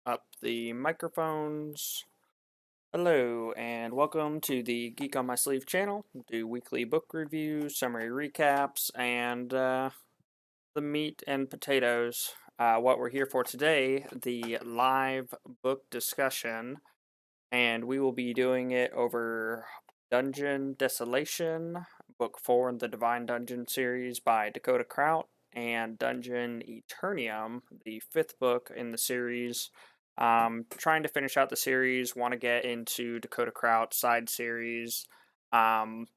up the microphones. Hello, and welcome to the Geek on My Sleeve channel. We do weekly book reviews, summary recaps, and the meat and potatoes. What we're here for today, the live book discussion, and we will be doing it over Dungeon Desolation, book 4 in the Divine Dungeon series by Dakota Krout, and Dungeon Eternium, the 5th book in the series. Trying to finish out the series, want to get into Dakota Krout side series, and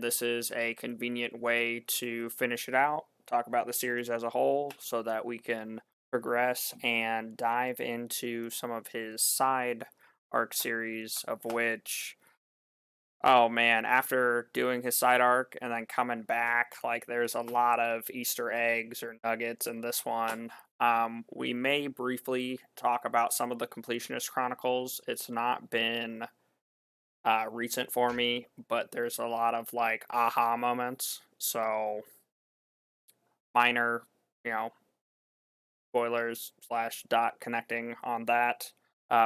this is a convenient way to finish it out, talk about the series as a whole, so that we can progress and dive into some of his side arc series, of which, oh man, after doing his side arc and then coming back, like there's a lot of Easter eggs or nuggets in this one. We may briefly talk about some of the Completionist Chronicles. It's not been recent for me, but there's a lot of like aha moments. So minor, you know, spoilers slash dot connecting on that.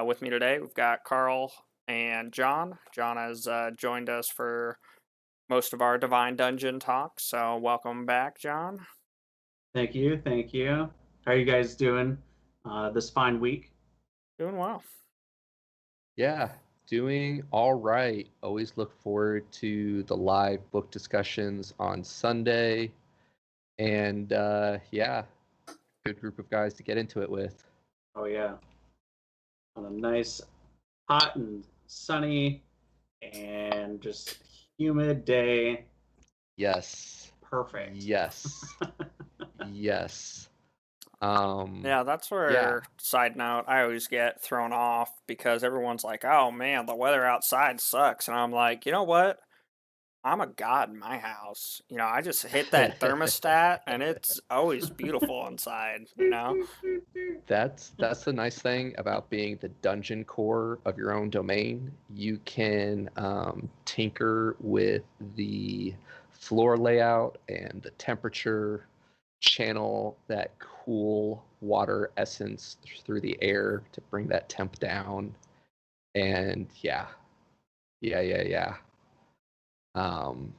With me today, we've got Carl and John. John has joined us for most of our Divine Dungeon talks, so welcome back, John. Thank you. Thank you. How are you guys doing this fine week? Doing well. Yeah, doing all right. Always look forward to the live book discussions on Sunday. And yeah, good group of guys to get into it with. Oh, yeah. On a nice, hot and sunny and just humid day. Yes. Perfect. Yes. Yes. Yeah, that's where, side note, I always get thrown off because everyone's like, oh man, the weather outside sucks. And I'm like, you know what? I'm a god in my house. You know, I just hit that thermostat and it's always beautiful inside, you know? That's the nice thing about being the dungeon core of your own domain. You can tinker with the floor layout and the temperature, channel that cool water essence through the air to bring that temp down. And yeah. Um,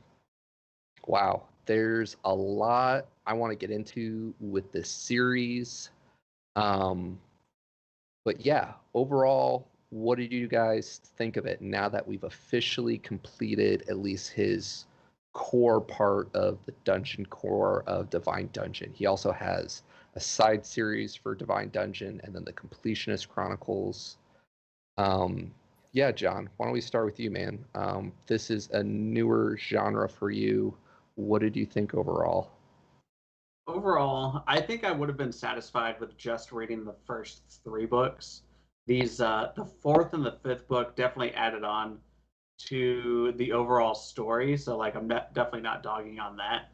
wow, there's a lot I want to get into with this series. Um, but yeah, overall, what did you guys think of it now that we've officially completed at least his core part of the dungeon core of Divine Dungeon? He also has a side series for Divine Dungeon and then the Completionist Chronicles. Yeah, John, why don't we start with you, man? This is a newer genre for you. What did you think overall? Overall, I think I would have been satisfied with just reading the first three books. The fourth and the fifth book definitely added on to the overall story. So, like, definitely not dogging on that.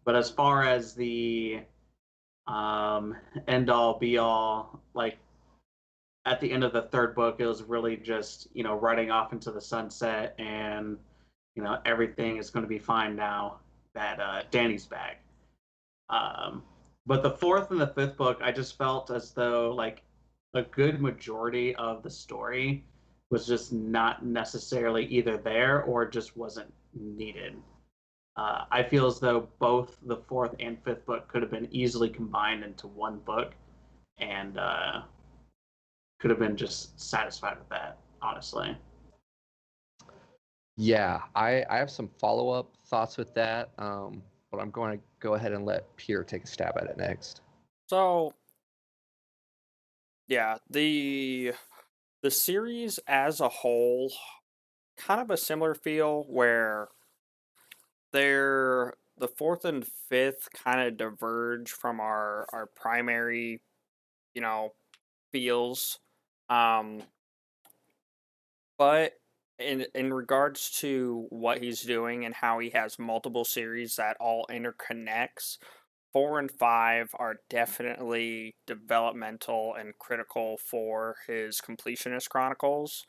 But as far as the um, end all be all, like at the end of the third book, it was really just riding off into the sunset, and everything is going to be fine now that Danny's back. Um, but the fourth and the fifth book, I just felt as though like a good majority of the story was just not necessarily either there or just wasn't needed. I feel as though both the fourth and fifth book could have been easily combined into one book, and could have been just satisfied with that, honestly. Yeah, I have some follow-up thoughts with that, but I'm going to go ahead and let Peter take a stab at it next. So, yeah, the series as a whole, kind of a similar feel where the fourth and fifth kind of diverge from our primary, you know, feels. Um, but in regards to what he's doing and how he has multiple series that all interconnects, 4 and 5 are definitely developmental and critical for his Completionist Chronicles.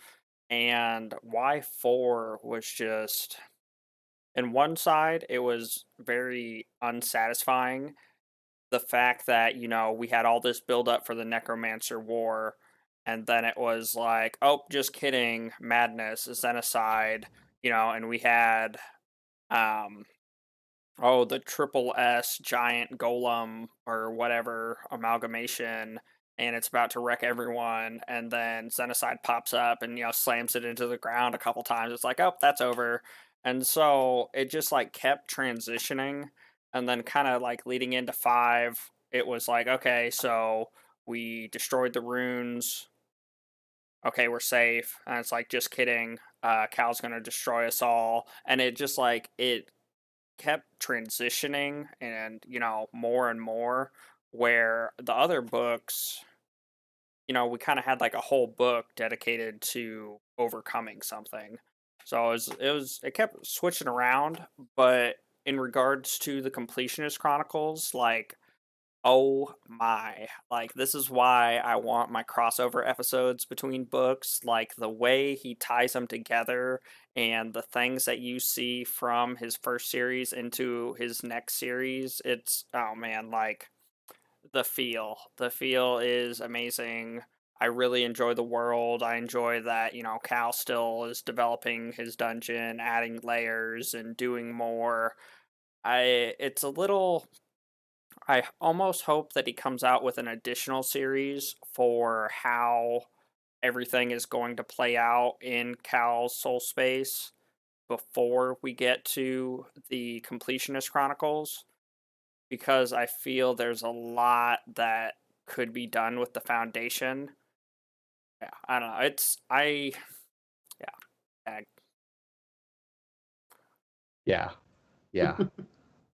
And why 4 was just, in one side, it was very unsatisfying. The fact that, you know, we had all this build up for the Necromancer War, and then it was like, oh, just kidding, madness, Xenocide, and we had um oh, the triple S giant golem or whatever amalgamation, and it's about to wreck everyone, and then Xenocide pops up and slams it into the ground a couple times. It's like, oh, that's over. And so it just like kept transitioning, and then kind of like leading into 5, it was like, okay, so we destroyed the runes. Okay, we're safe. And it's like, just kidding. Cal's gonna destroy us all. And it just like it kept transitioning and more and more, where the other books, we kind of had like a whole book dedicated to overcoming something. So it kept switching around. But in regards to the Completionist Chronicles, like, oh my, like, this is why I want my crossover episodes between books. Like, the way he ties them together and the things that you see from his first series into his next series, it's, oh man, like, the feel is amazing. I really enjoy the world. I enjoy that Cal still is developing his dungeon, adding layers and doing more. It's a little, I almost hope that he comes out with an additional series for how everything is going to play out in Cal's soul space before we get to the Completionist Chronicles, because I feel there's a lot that could be done with the foundation. Yeah, I don't know. Yeah. Yeah, yeah.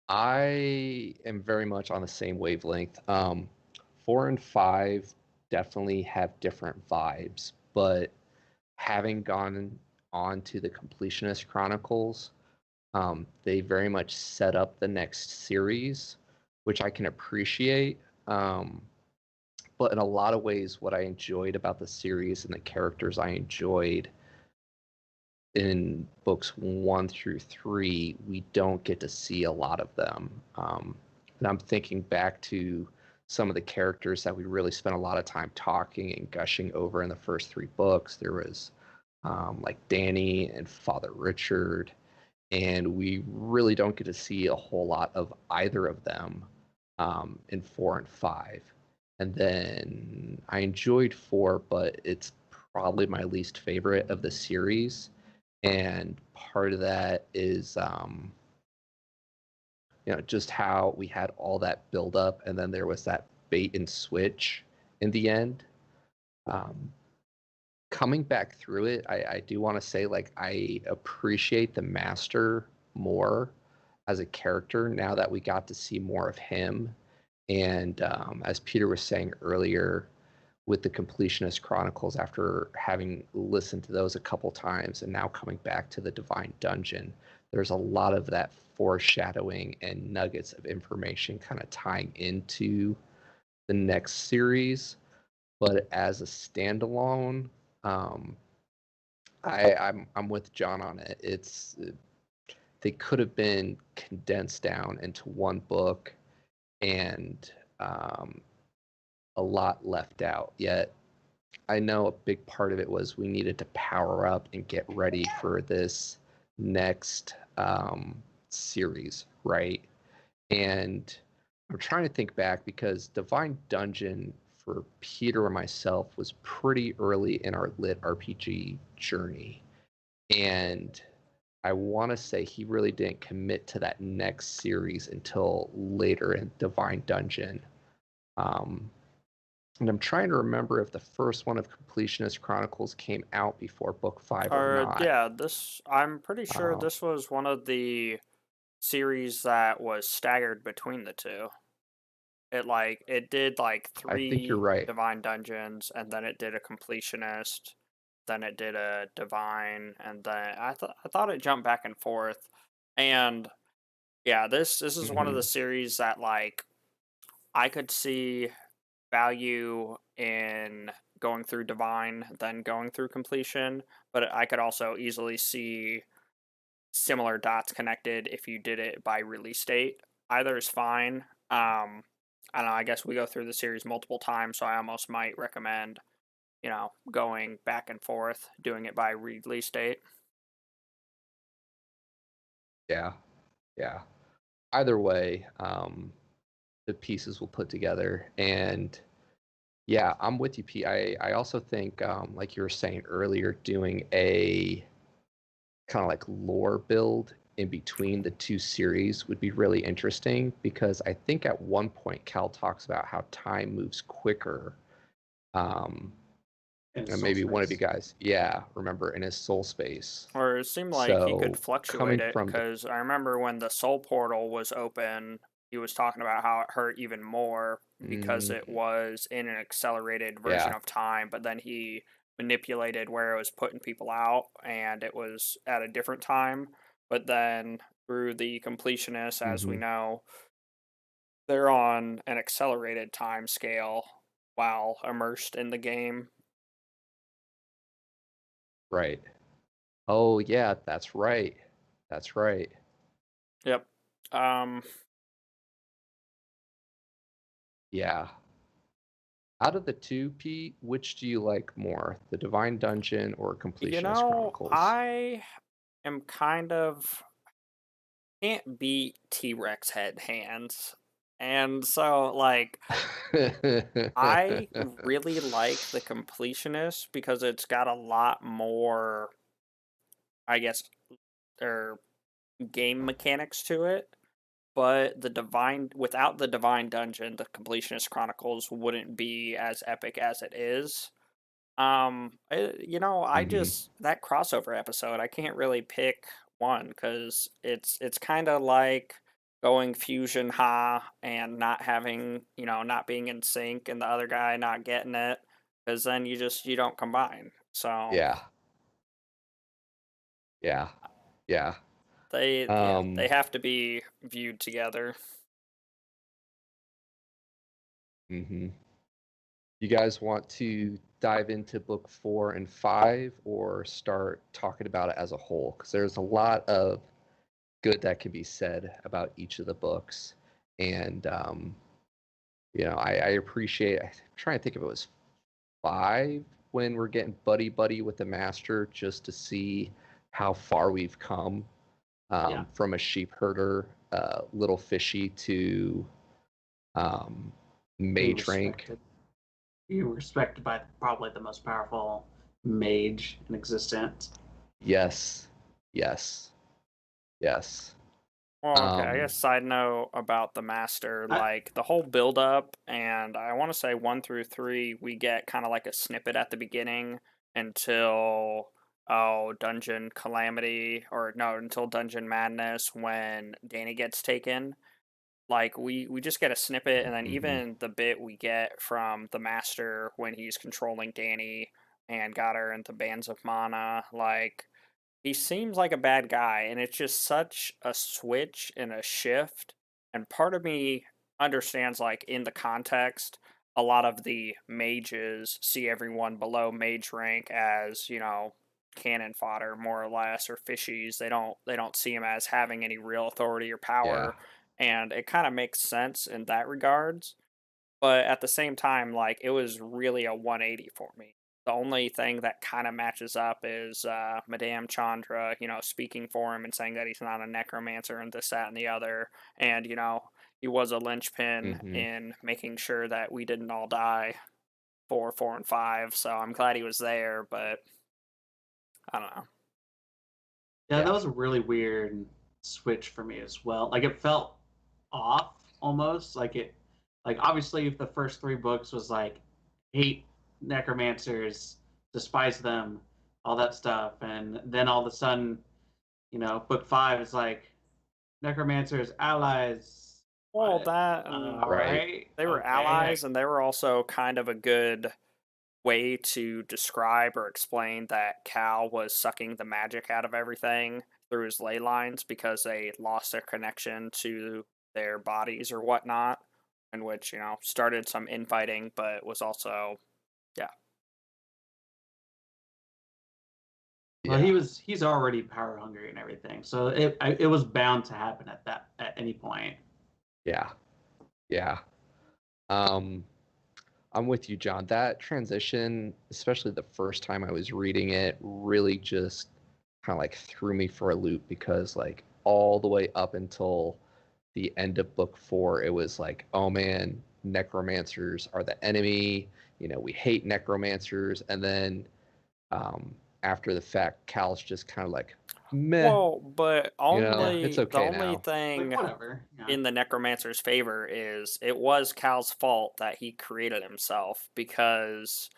I am very much on the same wavelength. 4 and 5 definitely have different vibes, but having gone on to the Completionist Chronicles, they very much set up the next series, which I can appreciate. But in a lot of ways, what I enjoyed about the series and the characters I enjoyed in books 1 through 3, we don't get to see a lot of them. And I'm thinking back to some of the characters that we really spent a lot of time talking and gushing over in the first 3 books. There was like Danny and Father Richard, and we really don't get to see a whole lot of either of them in 4 and 5. And then I enjoyed 4, but it's probably my least favorite of the series, and part of that is just how we had all that build up and then there was that bait and switch in the end. um, Coming back through it, I do want to say, like, I appreciate the master more as a character now that we got to see more of him. And as Peter was saying earlier, with the Completionist Chronicles, after having listened to those a couple times and now coming back to the Divine Dungeon, there's a lot of that foreshadowing and nuggets of information kind of tying into the next series. But as a standalone, um, I'm with John on it. They could have been condensed down into one book, and a lot left out. Yet I know a big part of it was we needed to power up and get ready for this next series, right? And I'm trying to think back because Divine Dungeon for Peter and myself was pretty early in our lit RPG journey. And I want to say he really didn't commit to that next series until later in Divine Dungeon. Um, and I'm trying to remember if the first one of Completionist Chronicles came out before book 5 or Or not. yeah, I'm pretty sure Uh, this was one of the series that was staggered between the two. It did like I think you're 3 right. divine dungeons, and then it did a completionist, then it did a divine, and then I thought it jumped back and forth. And yeah, this is one of Hmm. the series that, like, I could see value in going through divine than going through completion, but I could also easily see similar dots connected if you did it by release date. Either is fine. I don't know. I guess we go through the series multiple times, so I almost might recommend going back and forth, doing it by release date. Yeah, yeah. Either way, the pieces will put together. And yeah, I'm with you, Pete. I also think, like you were saying earlier, doing a kind of like lore build in between the two series would be really interesting, because I think at one point Cal talks about how time moves quicker. And maybe one of you guys, remember, in his soul space. Or it seemed like he could fluctuate it, because I remember when the soul portal was open, he was talking about how it hurt even more because it was in an accelerated version of time, but then he manipulated where it was putting people out and it was at a different time. But then through the completionists, as we know, they're on an accelerated time scale while immersed in the game. Right. Oh yeah, that's right. That's right. Yep. Yeah. Out of the two, Pete, which do you like more, the Divine Dungeon or Completionist Chronicles? I am kind of can't beat T-Rex head hands. And so, like, I really like the Completionist because it's got a lot more, I guess, or game mechanics to it. But without the Divine Dungeon, the Completionist Chronicles wouldn't be as epic as it is. I just that crossover episode, I can't really pick one because it's kind of like going fusion ha and not having, not being in sync and the other guy not getting it, because then you don't combine. So yeah. they have to be viewed together. You guys want to dive into book 4 and 5, or start talking about it as a whole? Because there's a lot of good that can be said about each of the books. And I appreciate, I'm trying to think if it was 5 when we're getting buddy with the master, just to see how far we've come, from a sheep herder, little fishy, to mage rank. You were respected by probably the most powerful mage in existence. Yes. Well, okay, I guess side note about the master, like the whole build up, and I want to say 1 through 3, we get kind of like a snippet at the beginning until Dungeon Calamity, or no, until Dungeon Madness when Danny gets taken. Like we just get a snippet, and then even the bit we get from the master when he's controlling Danny and got her into bands of mana, like he seems like a bad guy, and it's just such a switch and a shift. And part of me understands, like, in the context, a lot of the mages see everyone below mage rank as, cannon fodder, more or less, or fishies. They don't see him as having any real authority or power. And it kind of makes sense in that regards. But at the same time, like, it was really a 180 for me. The only thing that kind of matches up is Madame Chandra, speaking for him and saying that he's not a necromancer and this, that, and the other. And, he was a linchpin in making sure that we didn't all die 4, 4, and 5. So I'm glad he was there, but I don't know. Yeah, that was a really weird switch for me as well. Like, it felt off almost. Like obviously, if the first 3 books was like, hate necromancers, despise them, all that stuff, and then all of a sudden, book 5 is like, necromancers, allies. Well, that right. They were allies, and they were also kind of a good way to describe or explain that Cal was sucking the magic out of everything through his ley lines because they lost their connection to their bodies or whatnot, in which, started some infighting, but was also, Well, he's already power hungry and everything, so it was bound to happen at any point. Yeah. I'm with you, John. That transition, especially the first time I was reading it, really just kind of like threw me for a loop because like all the way up until the end of book 4, it was like, oh man, necromancers are the enemy. You know, we hate necromancers. And then after the fact, Cal's just kind of like, meh. Well, but You know, it's the okay only now. thing Like, whatever. Yeah. in the necromancer's favor is it was Cal's fault that he created himself, because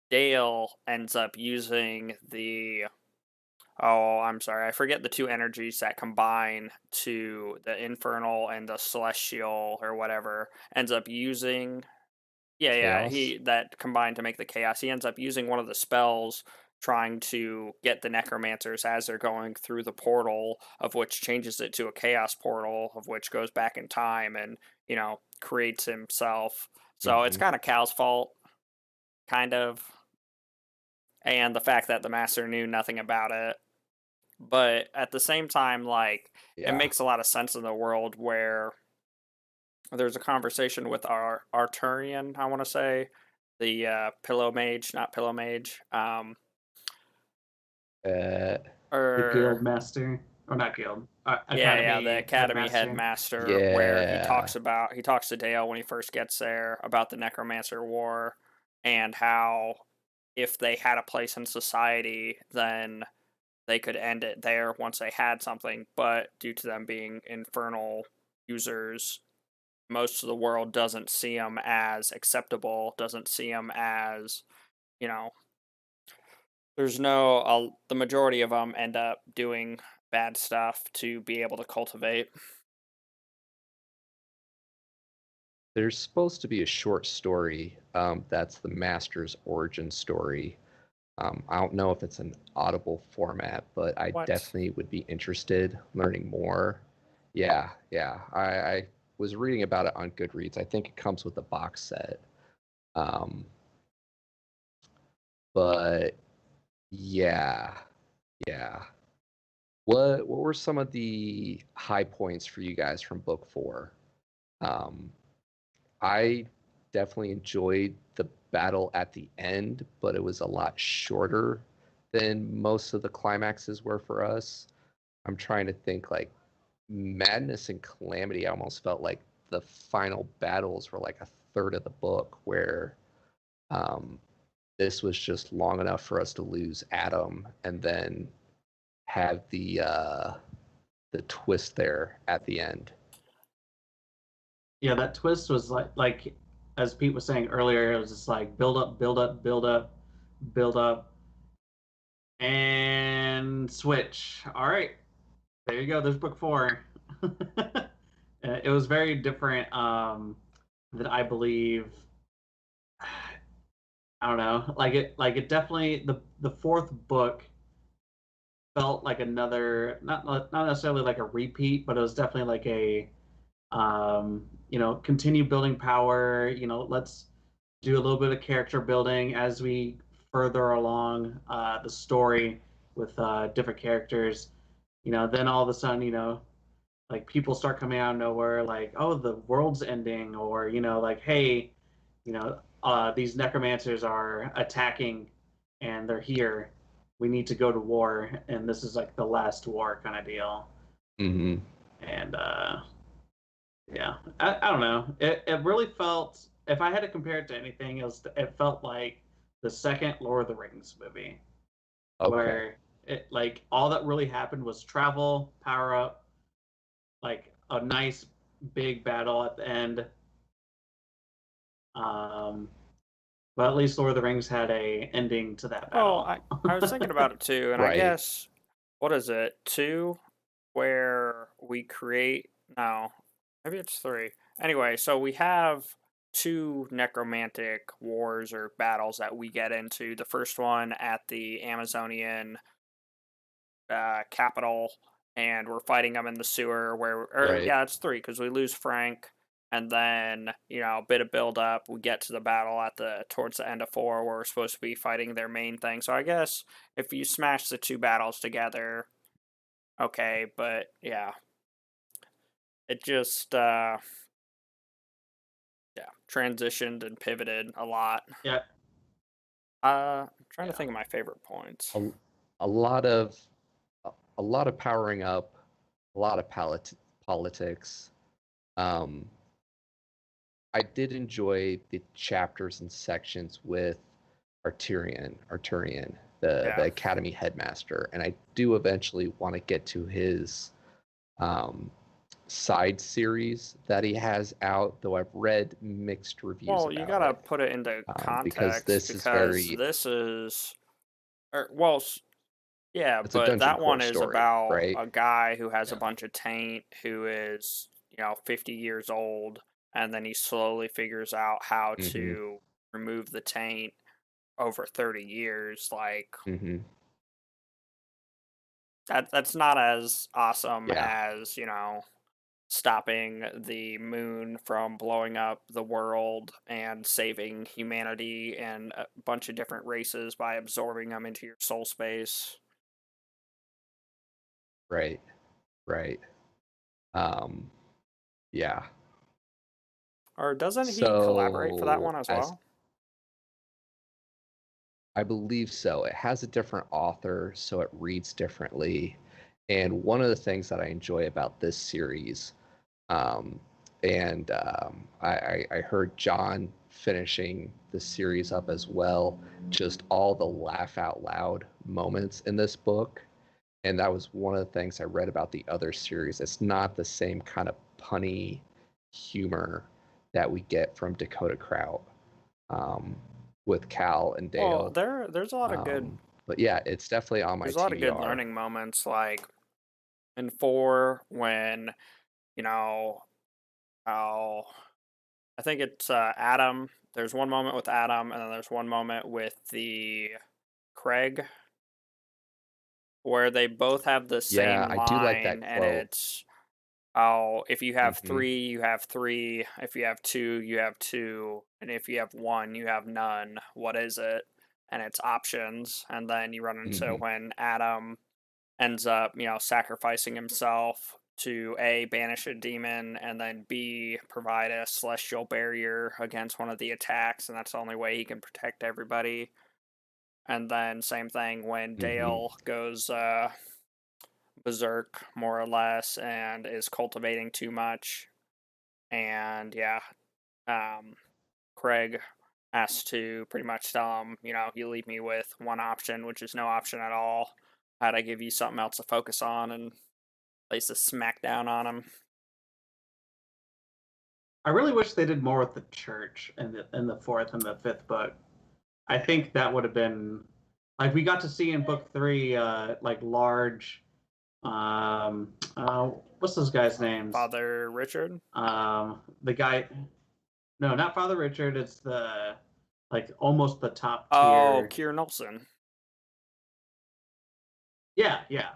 Dale ends up using I'm sorry, I forget the two energies that combine to the infernal and the celestial or whatever. Ends up using Chaos. he that combined to make the chaos. He ends up using one of the spells trying to get the necromancers as they're going through the portal, of which changes it to a chaos portal, of which goes back in time and, creates himself. So it's kind of Cal's fault, kind of. And the fact that the master knew nothing about it. But at the same time, like, it makes a lot of sense in the world where there's a conversation with our Arturian, I want to say, the pillow mage, not pillow mage, The guild master, or not guild, academy. the academy headmaster, where he talks to Dale when he first gets there about the Necromancer War, and how if they had a place in society, then they could end it there once they had something, but due to them being infernal users, most of the world doesn't see them as acceptable, doesn't see them as, there's the majority of them end up doing bad stuff to be able to cultivate. There's supposed to be a short story that's the Master's origin story. I don't know if it's an Audible format, but I definitely would be interested learning more. Yeah. I was reading about it on Goodreads. I think it comes with a box set. But yeah. What were some of the high points for you guys from book 4? I definitely enjoyed the battle at the end, but it was a lot shorter than most of the climaxes were for us. I'm trying to think, like, Madness and Calamity, I almost felt like the final battles were like a third of the book, where this was just long enough for us to lose Adam and then have the twist there at the end. Yeah, that twist was like as Pete was saying earlier, it was just like build up, build up, build up, build up, and switch. All right, there you go. There's book 4. It was very different. That I believe. I don't know. Like it definitely the fourth book felt like another, not necessarily like a repeat, but it was definitely like a continue building power. Let's do a little bit of character building as we further along the story with different characters. Then all of a sudden, like people start coming out of nowhere, like, oh, the world's ending, or like, hey, these necromancers are attacking, and they're here. We need to go to war, and this is like the last war kind of deal. Mm-hmm. And yeah, I don't know. It really felt, if I had to compare it to anything else, it felt like the second Lord of the Rings movie, where it, like, all that really happened was travel, power up, like a nice big battle at the end. But at least Lord of the Rings had a ending to that battle. Well, I was thinking about it too, and I guess, what is it, 2, where we create, no, maybe it's 3. Anyway, so we have 2 necromantic wars or battles that we get into. The first one at the Amazonian capital, and we're fighting them in the sewer yeah, it's 3, because we lose Frank, and then, a bit of build up, we get to the battle towards the end of 4, where we're supposed to be fighting their main thing. So I guess if you smash the 2 battles together, okay, but yeah, it just yeah, transitioned and pivoted a lot. Yeah. I'm trying to Yeah. think of my favorite points. A lot of powering up, a lot of politics. I did enjoy the chapters and sections with Arturian, the Academy headmaster, and I do eventually want to get to his side series that he has out, though I've read mixed reviews Well, about you gotta it. put it into Because context this is very, this is, well, yeah, it's a but dungeon that one core is story, about right? a guy who has a Yeah. bunch of taint who is, 50 years old, and then he slowly figures out how Mm-hmm. to remove the taint over 30 years. Like, Mm-hmm. that's not as awesome Yeah. as, stopping the moon from blowing up the world and saving humanity and a bunch of different races by absorbing them into your soul space. Right. Right. Yeah. Or doesn't he collaborate for that So one as as well? I believe so. It has a different author, so it reads differently. And one of the things that I enjoy about this series, I heard John finishing the series up as well, just all the laugh out loud moments in this book. And that was one of the things I read about the other series. It's not the same kind of punny humor that we get from Dakota Krout. With Cal and Well, Dale. there's a lot of good But yeah, it's definitely on my there's a lot of good TBR. learning moments, like in 4 when, you know, how I think it's Adam. There's one moment with Adam, and then there's one moment with the Craig where they both have the Yeah, same I do like that line, and quote. it's, oh, if you have Mm-hmm. 3, you have 3. If you have 2, you have 2. And if you have 1, you have none. What is it? And it's options. And then you run into Mm-hmm. when Adam ends up, sacrificing himself to A, banish a demon, and then B, provide a celestial barrier against one of the attacks. And that's the only way he can protect everybody. And then same thing when Mm-hmm. Dale goes berserk, more or less, and is cultivating too much. And yeah, Craig has to pretty much tell him, you leave me with one option, which is no option at all. How'd I give you something else to focus on, and place a smackdown on him? I really wish they did more with the church in the fourth and the fifth book. I think that would have been like we got to see in book 3, like large, what's those guys' names? Father Richard? The guy, no, not Father Richard. It's the like almost the top Oh, tier. Kier Nelson. Yeah, yeah.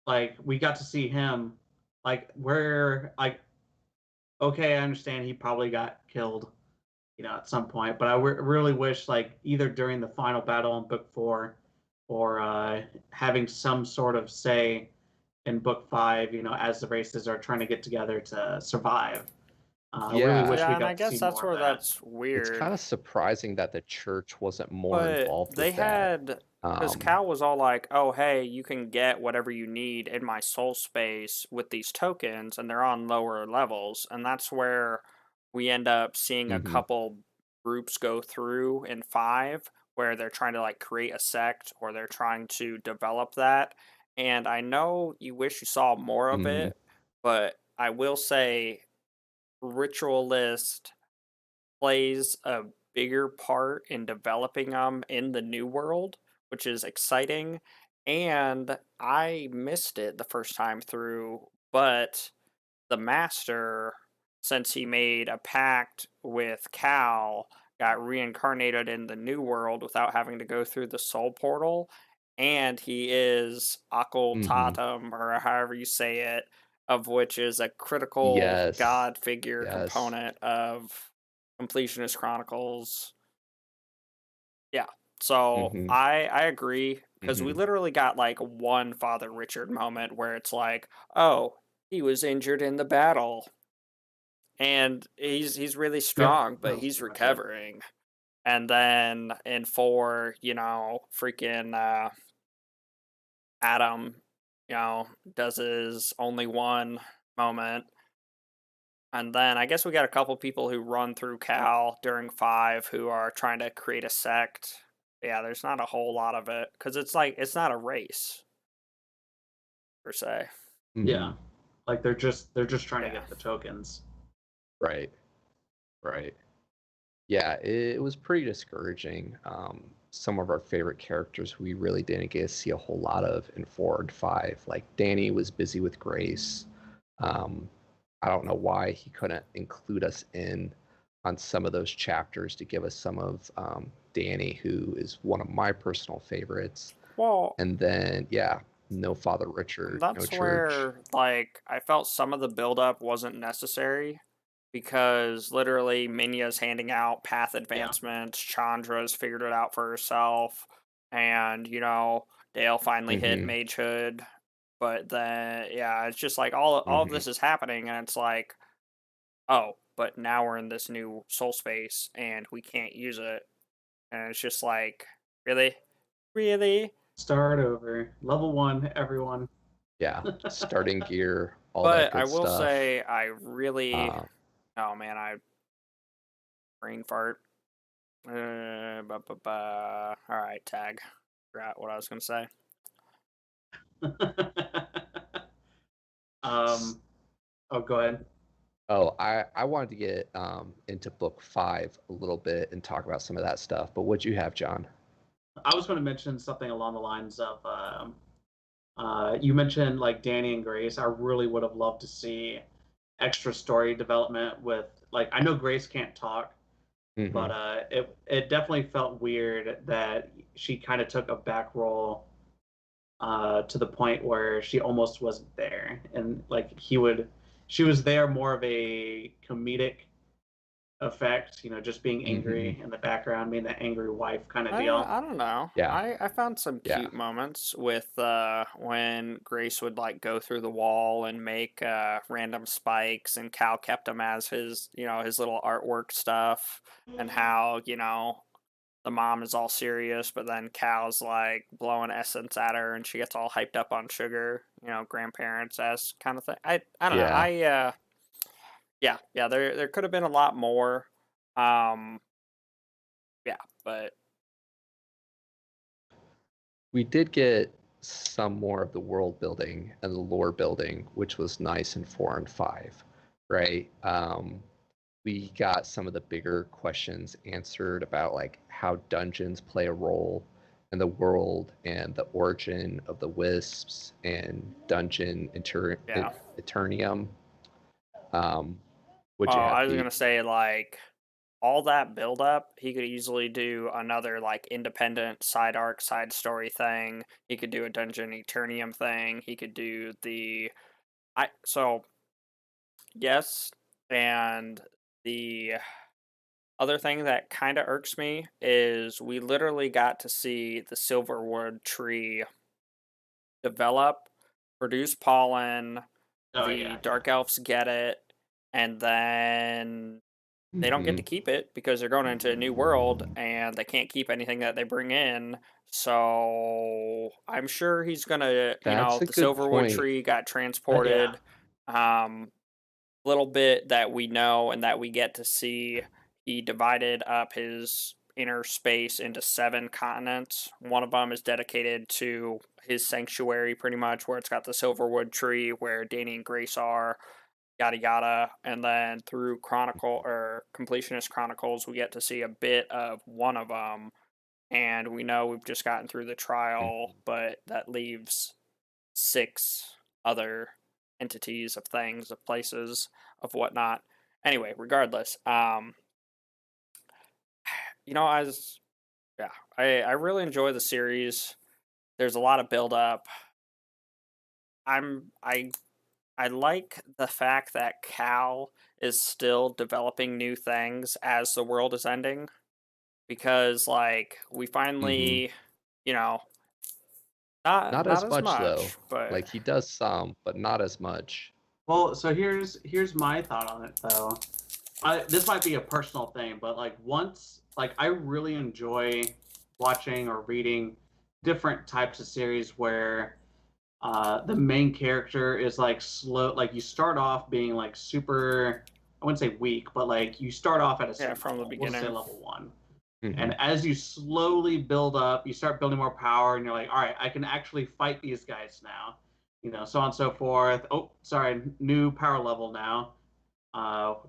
Like we got to see him, like where like okay, I understand he probably got killed, at some point. But I really wish, like, either during the final battle in book 4, or having some sort of say in book 5, as the races are trying to get together to survive. I really wish we Yeah, and I got to see guess that's more of where that. that's It's weird. kind of surprising that the church wasn't more But involved they with that. had, because Cal was all like, oh, hey, you can get whatever you need in my soul space with these tokens, and they're on lower levels. And that's where we end up seeing a Mm-hmm. couple groups go through in 5, where they're trying to like create a sect, or they're trying to develop that. And I know you wish you saw more of Mm-hmm. it, but I will say Ritualist plays a bigger part in developing them in the new world, which is exciting. And I missed it the first time through, but the master, since he made a pact with Cal, got reincarnated in the new world without having to go through the soul portal. And he is Mm-hmm. Tatum, or however you say it, of which is a critical Yes. god figure Yes. component of Completionist Chronicles. Yeah. So Mm-hmm. I agree, because we Mm-hmm. literally got like one Father Richard moment where it's like, oh, he was injured in the battle. and he's really Yep, strong, that but was he's pretty much it. recovering. And then in 4, freaking Adam, does his only one moment. And then I guess we got a couple people who run through Cal during 5 who are trying to create a sect. Yeah, there's not a whole lot of it because it's not a race per se. Yeah, like they're just trying to Yeah. get the tokens. Right. Right. Yeah, it was pretty discouraging. Some of our favorite characters we really didn't get to see a whole lot of in 4 and 5. Like Danny was busy with Grace. Um, I don't know why he couldn't include us in on some of those chapters to give us some of Danny, who is one of my personal favorites. Well, And then, yeah, no Father Richard, no that's church. where I felt some of the buildup wasn't necessary because literally Minya's handing out path advancements, Chandra's figured it out for herself, and Dale finally hit Hmm. magehood. But then yeah, it's just like all of Hmm. this is happening, and it's like, oh, but now we're in this new soul space and we can't use it, and it's just like, really, really. Start over, level 1, everyone. Yeah, starting gear, all that But I good will stuff. say, I really, Uh, oh man, I brain fart. All right, tag. Forgot what I was gonna say. um, oh, go ahead. Oh, I wanted to get into book 5 a little bit and talk about some of that stuff. But what'd you have, John? I was going to mention something along the lines of you mentioned like Danny and Grace. I really would have loved to see extra story development with like I know Grace can't talk, Hmm. but it definitely felt weird that she kind of took a back role to the point where she almost wasn't there, and like she was there more of a comedic effect, just being Hmm. angry in the background, being the angry wife kind of deal. I don't know. Yeah, I found some yeah, cute moments with when Grace would like go through the wall and make random spikes, and Cal kept them as his his little artwork stuff, and how the mom is all serious, but then Cal's like blowing essence at her, and she gets all hyped up on sugar. Grandparents as kind of thing. I don't know. yeah. Yeah. There could have been a lot more. Um, yeah, but We did get some more of the world building and the lore building, which was nice in 4 and 5, right? We got some of the bigger questions answered about like how dungeons play a role in the world and the origin of the wisps and yeah. Eternium. Would you have, I was Pete? gonna say like all that build up, he could easily do another like independent side arc, side story thing. He could do a Dungeon Eternium thing. He could do the I so yes, and the other thing that kind of irks me is we literally got to see the silverwood tree develop, produce pollen, Oh the yeah, dark elves get it, and then they don't get Hmm. to keep it because they're going into a new world and they can't keep anything that they bring in. So I'm sure he's gonna, That's a the good silverwood point. tree got yeah. transported. Little bit that we know and that we get to see, he divided up his inner space into 7 continents. One of them is dedicated to his sanctuary, pretty much, where it's got the silverwood tree where Danny and Grace are, yada yada. And then through Chronicle or Completionist Chronicles, we get to see a bit of one of them. And we know we've just gotten through the trial, but that leaves 6 other entities of things, of places, of whatnot. Anyway, regardless, I was yeah, I really enjoy the series. There's a lot of build up. I'm I like the fact that Cal is still developing new things as the world is ending because like we Hmm. finally, you know, Not not as as much though. much, but Like he does some, but not as much. Well, so here's my thought on it though. This might be a personal thing, but like once, like I really enjoy watching or reading different types of series where the main character is like slow. Like you start off being like super, I wouldn't say weak, but like you start off at a certain from the level. We'll just say beginning. level one. Mhm. And as you slowly build up, you start building more power, and you're like, all right, I can actually fight these guys now. You know, so on and so forth. Oh, sorry, new power level now.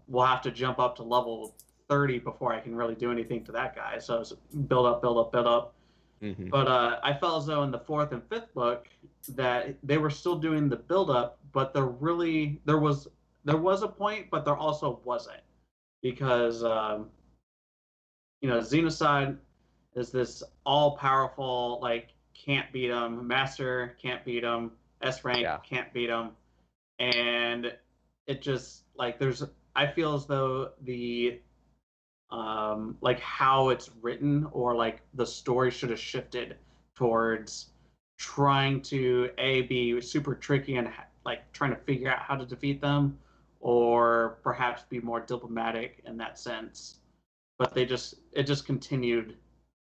We'll have to jump up to level 30 before I can really do anything to that guy. So it's build up, build up, build up. Mhm. But I felt as though in the fourth and fifth book that they were still doing the build up, but there was a point, but there also wasn't because Xenocide is this all powerful, like can't beat him, Master can't beat him, S rank Yeah. can't beat him, and it just like there's I feel as though the like how it's written or like the story should have shifted towards trying to be super tricky and like trying to figure out how to defeat them, or perhaps be more diplomatic in that sense. But it just continued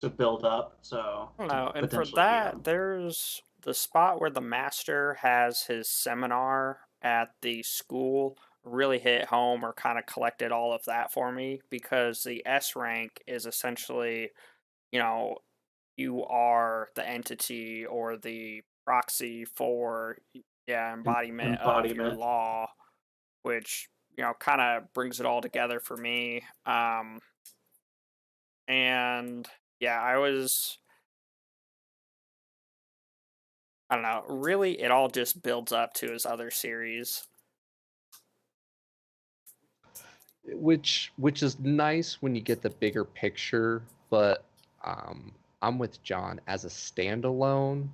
to build up, so I don't to know. And for potentially beat that, them. there's the spot where the master has his seminar at the school really hit home or kind of collected all of that for me because the S rank is essentially, you know, you are the entity or the proxy for, yeah, embodiment of your Embodiment. law, which, kind of brings it all together for me. And yeah, I don't know. Really, it all just builds up to his other series. Which is nice when you get the bigger picture, but I'm with John. As a standalone,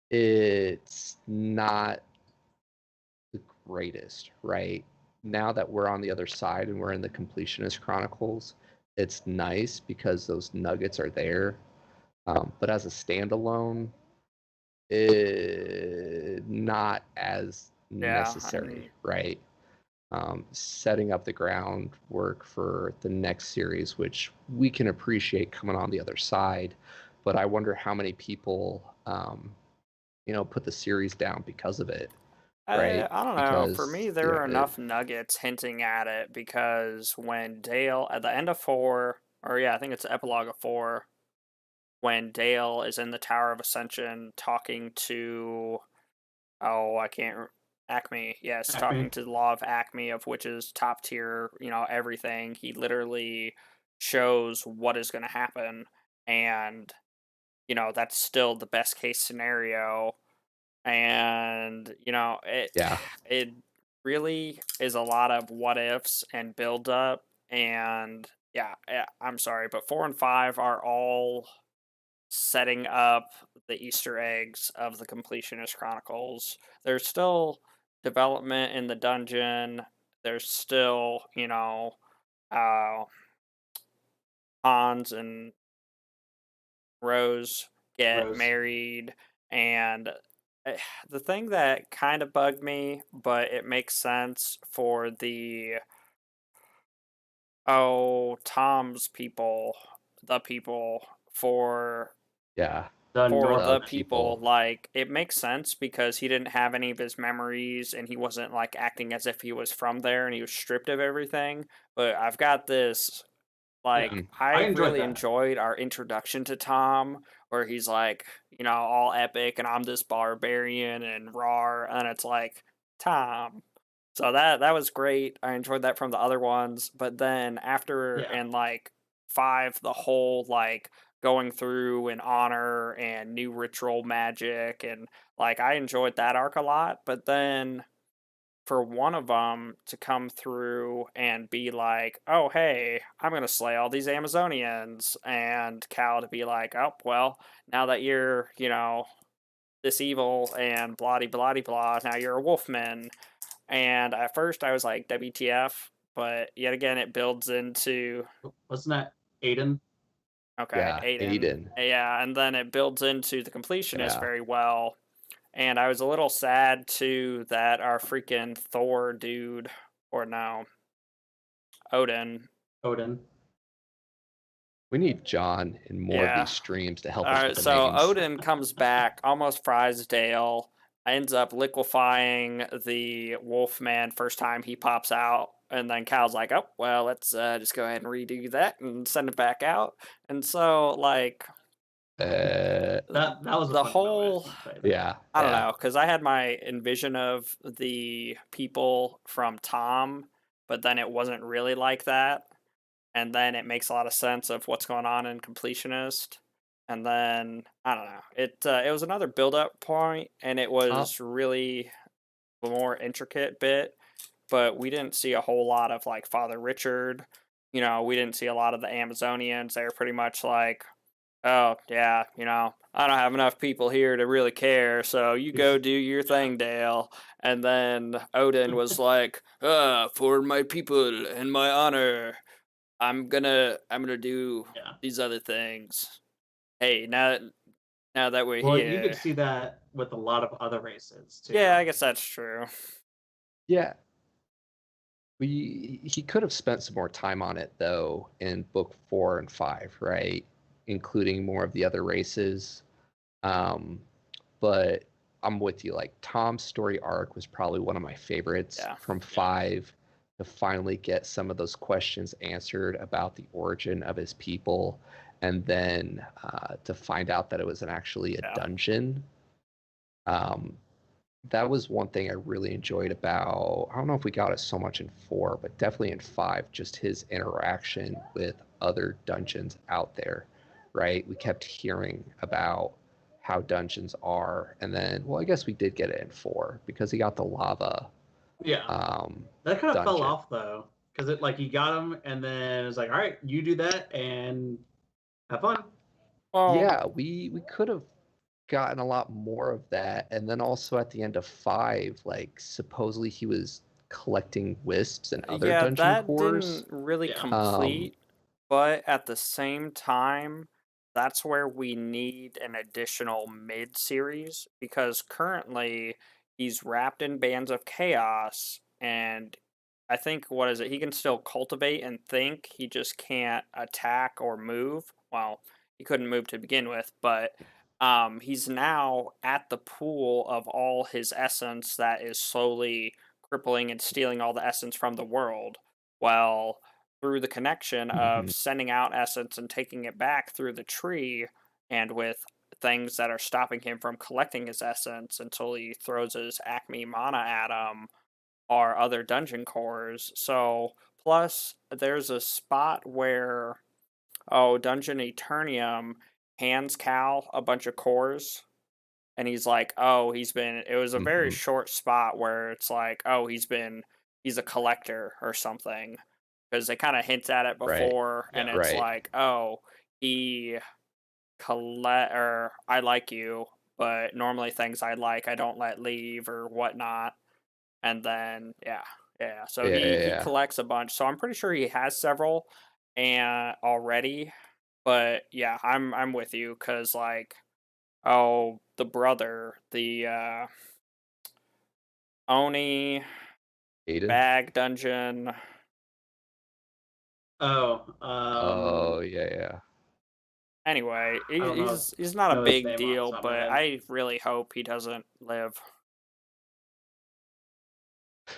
it's not the greatest, right? Now that we're on the other side and we're in the Completionist Chronicles, it's nice because those nuggets are there. But as a standalone, not as Yeah, necessary, right? Setting up the groundwork for the next series, which we can appreciate coming on the other side. But I wonder how many people, put the series down because of it, right? I don't know. For Because me, there are enough nuggets hinting at it because when Dale, at the end of 4, or yeah, I think it's the epilogue of 4, when Dale is in the Tower of Ascension talking to, oh, I can't, Acme, yes, talking Acme. to the Law of Acme, of which is top tier, everything. He literally shows what is going to happen, and, that's still the best case scenario. And it yeah, it really is a lot of what ifs and build up. And yeah, I'm sorry, but 4 and 5 are all setting up the Easter eggs of the Completionist Chronicles. There's still development in the dungeon. There's still, uh, Hans and Rose get Rose. married, and the thing that kind of bugged me, but it makes sense for Tom's people, the people for yeah, The for North the the Men. people, people, like it makes sense because he didn't have any of his memories and he wasn't like acting as if he was from there and he was stripped of everything. But I've got this, Yeah, like, mm, I I enjoyed really that. enjoyed our introduction to Tom, where he's like, all epic, and I'm this barbarian and raw, and it's like, Tom. So that was great. I enjoyed that from the other ones, but then after Yeah. in like 5, the whole like going through and honor and new ritual magic, and like I enjoyed that arc a lot, but then for one of them to come through and be like, "Oh, hey, I'm gonna slay all these Amazonians," and Cal to be like, "Oh, well, now that you're, this evil and blah blah blah, now you're a wolfman." And at first I was like, "WTF?" But yet again, it builds into, Wasn't that Aiden? okay, yeah, Aiden, Aiden, yeah, and then it builds into the completionist yeah, very well. And I was a little sad too that our freaking Thor dude, or no, Odin. Odin. We need John in more of Yeah. these streams to help All us right, with the so names. Odin comes back, almost fries Dale, ends up liquefying the Wolfman first time he pops out, and then Cal's like, "Oh, well, let's just go ahead and redo that and send it back out." And so, like, That was a the funny whole, moment, I'll say that. Yeah. I don't know, because I had my envision of the people from Tom, but then it wasn't really like that. And then it makes a lot of sense of what's going on in Completionist. And then I don't know. It was another build up point, and it was really a more intricate bit. But we didn't see a whole lot of like Father Richard. You know, we didn't see a lot of the Amazonians. They were pretty much like, oh yeah, you know, I don't have enough people here to really care, so you go do your thing, Dale. And then Odin was like, for my people and my honor, I'm gonna do Yeah. these other things. Hey, now that we're Well, here, you could see that with a lot of other races too. yeah, I guess that's true. Yeah. He could have spent some more time on it though in book 4 and 5, right? Including more of the other races. But I'm with you. Like Tom's story arc was probably one of my favorites from 5 to finally get some of those questions answered about the origin of his people, and then to find out that it was actually a dungeon. That was one thing I really enjoyed about, I don't know if we got it so much in 4, but definitely in 5, just his interaction with other dungeons out there, right? We kept hearing about how dungeons are, and then, well, I guess we did get it in 4 because he got the lava. Yeah. That kind of fell off though, because it like he got him, and then it's like, all right, you do that and have fun. Well, yeah, we could have gotten a lot more of that, and then also at the end of 5, like supposedly he was collecting wisps and other dungeon cores. Didn't really complete, but at the same time, that's where we need an additional mid-series, because currently he's wrapped in bands of chaos, and I think, what is it, he can still cultivate and think, he just can't attack or move. Well, he couldn't move to begin with, but he's now at the pool of all his essence that is slowly crippling and stealing all the essence from the world. Well, through the connection of sending out essence and taking it back through the tree, and with things that are stopping him from collecting his essence until he throws his Acme mana at him, are other dungeon cores. So, plus, there's a spot where, Dungeon Eternium hands Cal a bunch of cores, and he's like, it was a very short spot where it's like, he's a collector or something, because they kind of hint at it before, and it's like, he or I like you, but normally things I like I don't let leave or whatnot. And then so he collects a bunch, so I'm pretty sure he has several and already. But yeah, I'm with you, because like, the brother, the Oni Aiden? bag dungeon. Oh, yeah. Anyway, he's not a big deal, but I really hope he doesn't live.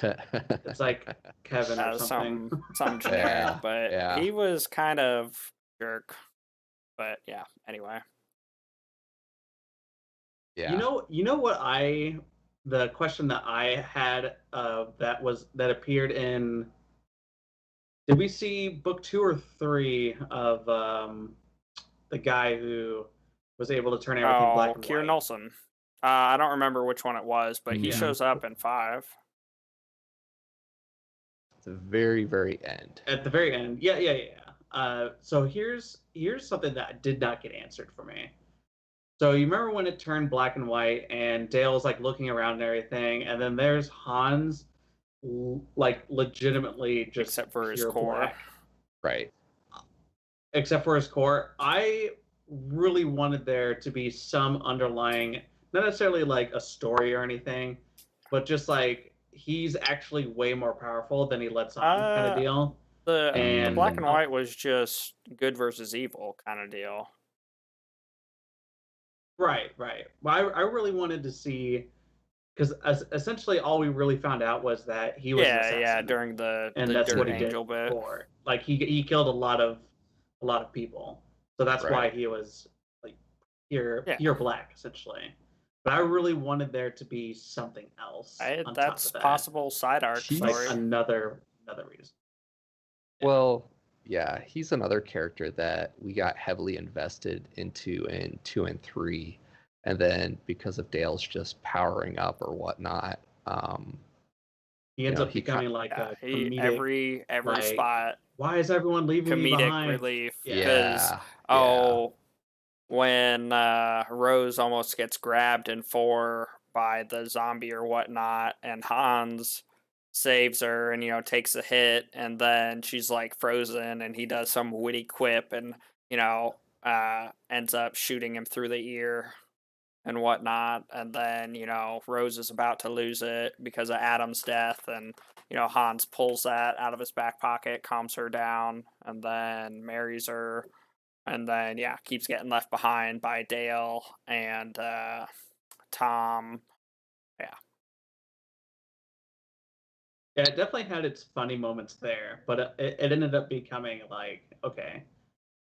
It's like Kevin or something. Some generic, but he was kind of jerk. But yeah, anyway. Yeah. You know what the question that I had that appeared in, did we see book 2 or 3 of the guy who was able to turn everything black and Kieran white? Olsen. I don't remember which one it was, but he shows up in 5. At the very, very end. At the very end. Yeah. So here's something that did not get answered for me. So you remember when it turned black and white, and Dale's like looking around and everything, and then there's Hans, like legitimately just except for his core, black. Right? Except for his core. I really wanted there to be some underlying not necessarily like a story or anything, but just like he's actually way more powerful than he lets on, kind of deal. The black And and white was just good versus evil kind of deal. right. Well, I really wanted to see, because essentially all we really found out was that he was an assassin, during the and that's Dirt what he did Angel bit. before. Like he killed a lot of people, so that's why Right. he was like Yeah. pure black essentially. But I really wanted there to be something else on top That's of that, possible side arc He's- like story. another reason. Yeah. Well, yeah, he's another character that we got heavily invested into in 2 and 3, and then because of Dale's just powering up or whatnot, He ends know, up becoming like a comedic. Every like, spot why is everyone leaving me comedic behind? relief Yeah. because when Rose almost gets grabbed in 4 by the zombie or whatnot, and Hans saves her and takes a hit, and then she's like frozen, and he does some witty quip, and ends up shooting him through the ear and whatnot, and then Rose is about to lose it because of Adam's death, and Hans pulls that out of his back pocket, calms her down, and then marries her, and then keeps getting left behind by Dale and Tom. Yeah, it definitely had its funny moments there, but it ended up becoming like, okay,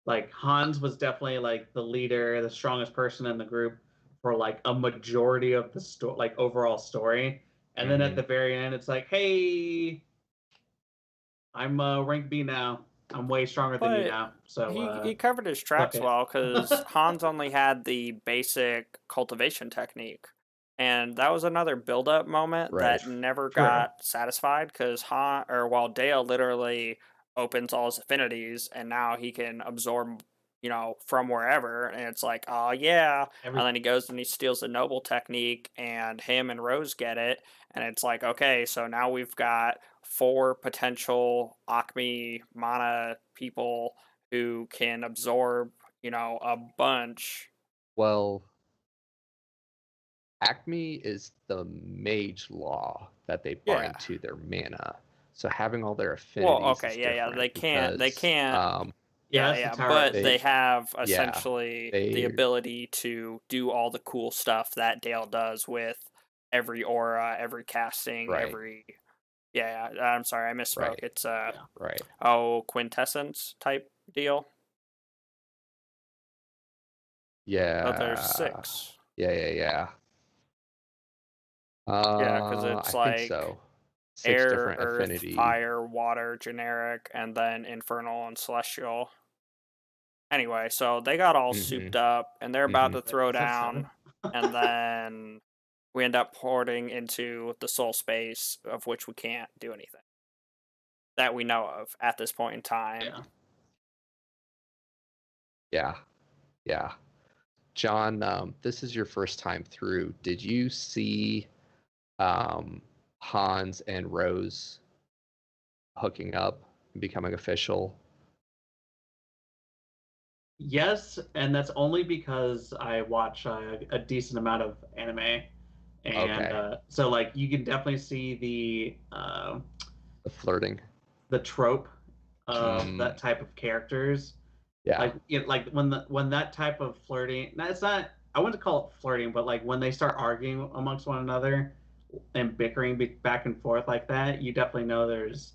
like Hans was definitely like the leader, the strongest person in the group for like a majority of the story, like overall story. And then at the very end, it's like, hey, I'm rank B now. I'm way stronger than you now. So he covered his tracks okay. well, because Hans only had the basic cultivation technique. And that was another build-up moment Right. that never True. got satisfied, because while Dale literally opens all his affinities, and now he can absorb, from wherever, and it's like, oh yeah, and then he goes and he steals the noble technique, and him and Rose get it, and it's like, okay, so now we've got 4 potential Acme mana people who can absorb, a bunch. Well, Acme is the mage law that they bind to their mana. So having all their affinities is different. They can't. But they have essentially the ability to do all the cool stuff that Dale does with every aura, every casting, every. Yeah, I'm sorry, I misspoke. Right. It's right. quintessence type deal. Yeah. Oh, there's 6. Yeah. Because it's I like think so. 6 air, different earth, affinity. fire, water, generic, and then infernal and celestial. Anyway, so they got all souped up, and they're about to throw down, and then we end up porting into the soul space, of which we can't do anything that we know of at this point in time. Yeah. John, this is your first time through. Did you see Hans and Rose hooking up and becoming official? Yes, and that's only because I watch a decent amount of anime, and so like you can definitely see the flirting, the trope of that type of characters. Yeah, like when that type of flirting. It's not. I wouldn't call it flirting, but like when they start arguing amongst one another and bickering back and forth like that, you definitely know there's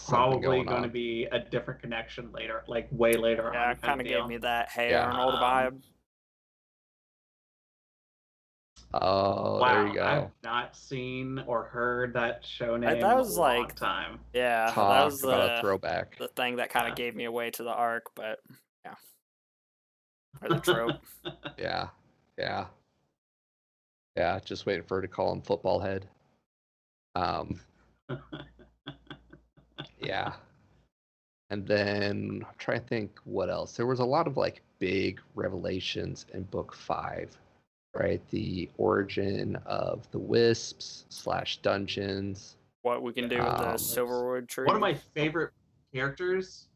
probably going to be a different connection later, like way later on. Yeah, it kind of gave me that Hey Arnold vibe. Oh, wow, there you go. I've not seen or heard that show name that was in a long time. Yeah, Talk that was about a throwback. The thing that kind of gave me away to the arc, but yeah. Or the trope. Yeah. Just waiting for her to call him football head. Yeah. And then I'm trying to think what else. There was a lot of like big revelations in book 5, right? The origin of the wisps / dungeons. What we can do with the Silverwood tree. One of my favorite characters.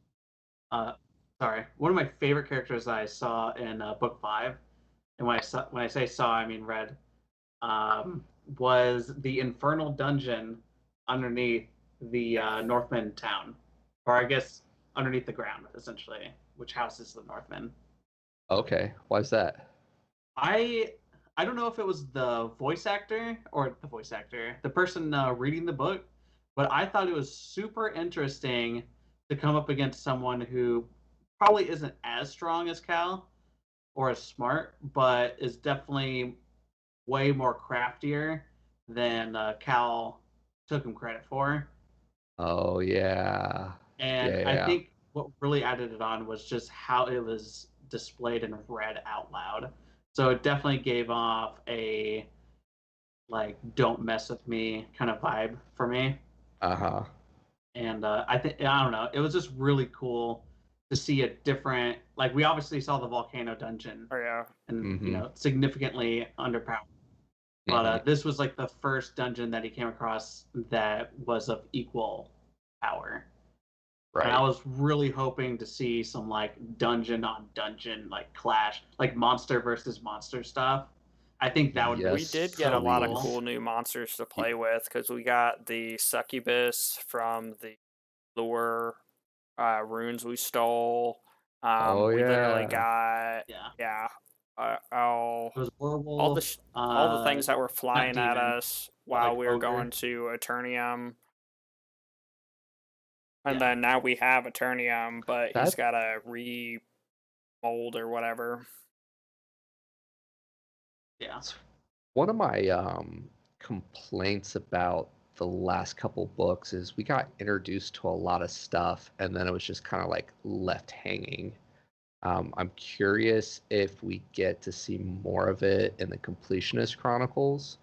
One of my favorite characters I saw in book 5 and when I say saw, I mean read, was the infernal dungeon underneath the Northman town, or I guess underneath the ground, essentially, which houses the Northmen. Okay, why is that? I I don't know if it was the the person reading the book, but I thought it was super interesting to come up against someone who probably isn't as strong as Cal or as smart, but is definitely way more craftier than Cal took him credit for. Oh yeah, And yeah, I yeah. think what really added it on was just how it was displayed and read out loud. So it definitely gave off a like "don't mess with me" kind of vibe for me. Uh huh. And I don't know, it was just really cool to see a different. Like we obviously saw the volcano dungeon, Oh yeah. and Mm-hmm. significantly underpowered. But Mm-hmm. this was like the first dungeon that he came across that was of equal power. And I Right. was really hoping to see some like dungeon on dungeon like clash, like monster versus monster stuff. I think that would be We Yes, did get a so lot of cool. please. cool new monsters to Y- play with because we got the succubus from the lure runes we stole. Oh We literally yeah. got Yeah, yeah, all it was all the werewolf, all the things that were not flying at demon, us but while like we were going ogre. to Eternium. And Yeah, then now we have Eternium, but he's That got a remold or whatever. yeah, That's one of my complaints about the last couple books is we got introduced to a lot of stuff and then it was just kind of like left hanging. I'm curious if we get to see more of it in the Completionist Chronicles,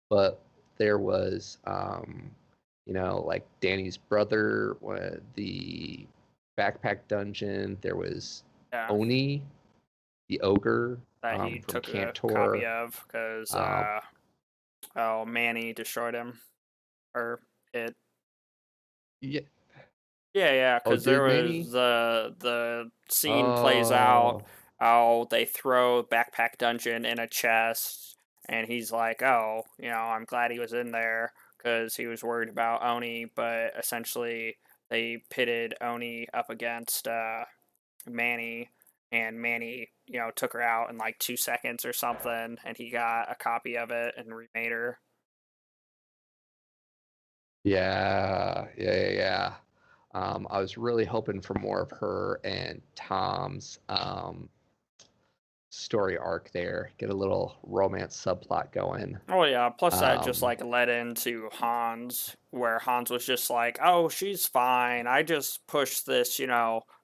but there was, like Danny's brother, the backpack dungeon. There was Yeah, Oni, the ogre, that he from took a copy Cantor. of because Um, Manny destroyed him or it. yeah. Yeah, yeah, Oh, because there did was Manny? the scene plays out. Oh, How they throw backpack dungeon in a chest, and he's like, "Oh, I'm glad he was in there because he was worried about Oni." But essentially, they pitted Oni up against Manny, and Manny, took her out in like 2 seconds or something, and he got a copy of it and remade her. yeah, yeah, yeah, yeah. I was really hoping for more of her and Tom's story arc there. Get a little romance subplot going. Oh yeah, plus that just Um, like led into Hans, where Hans was just like, "Oh, she's fine. I just pushed this,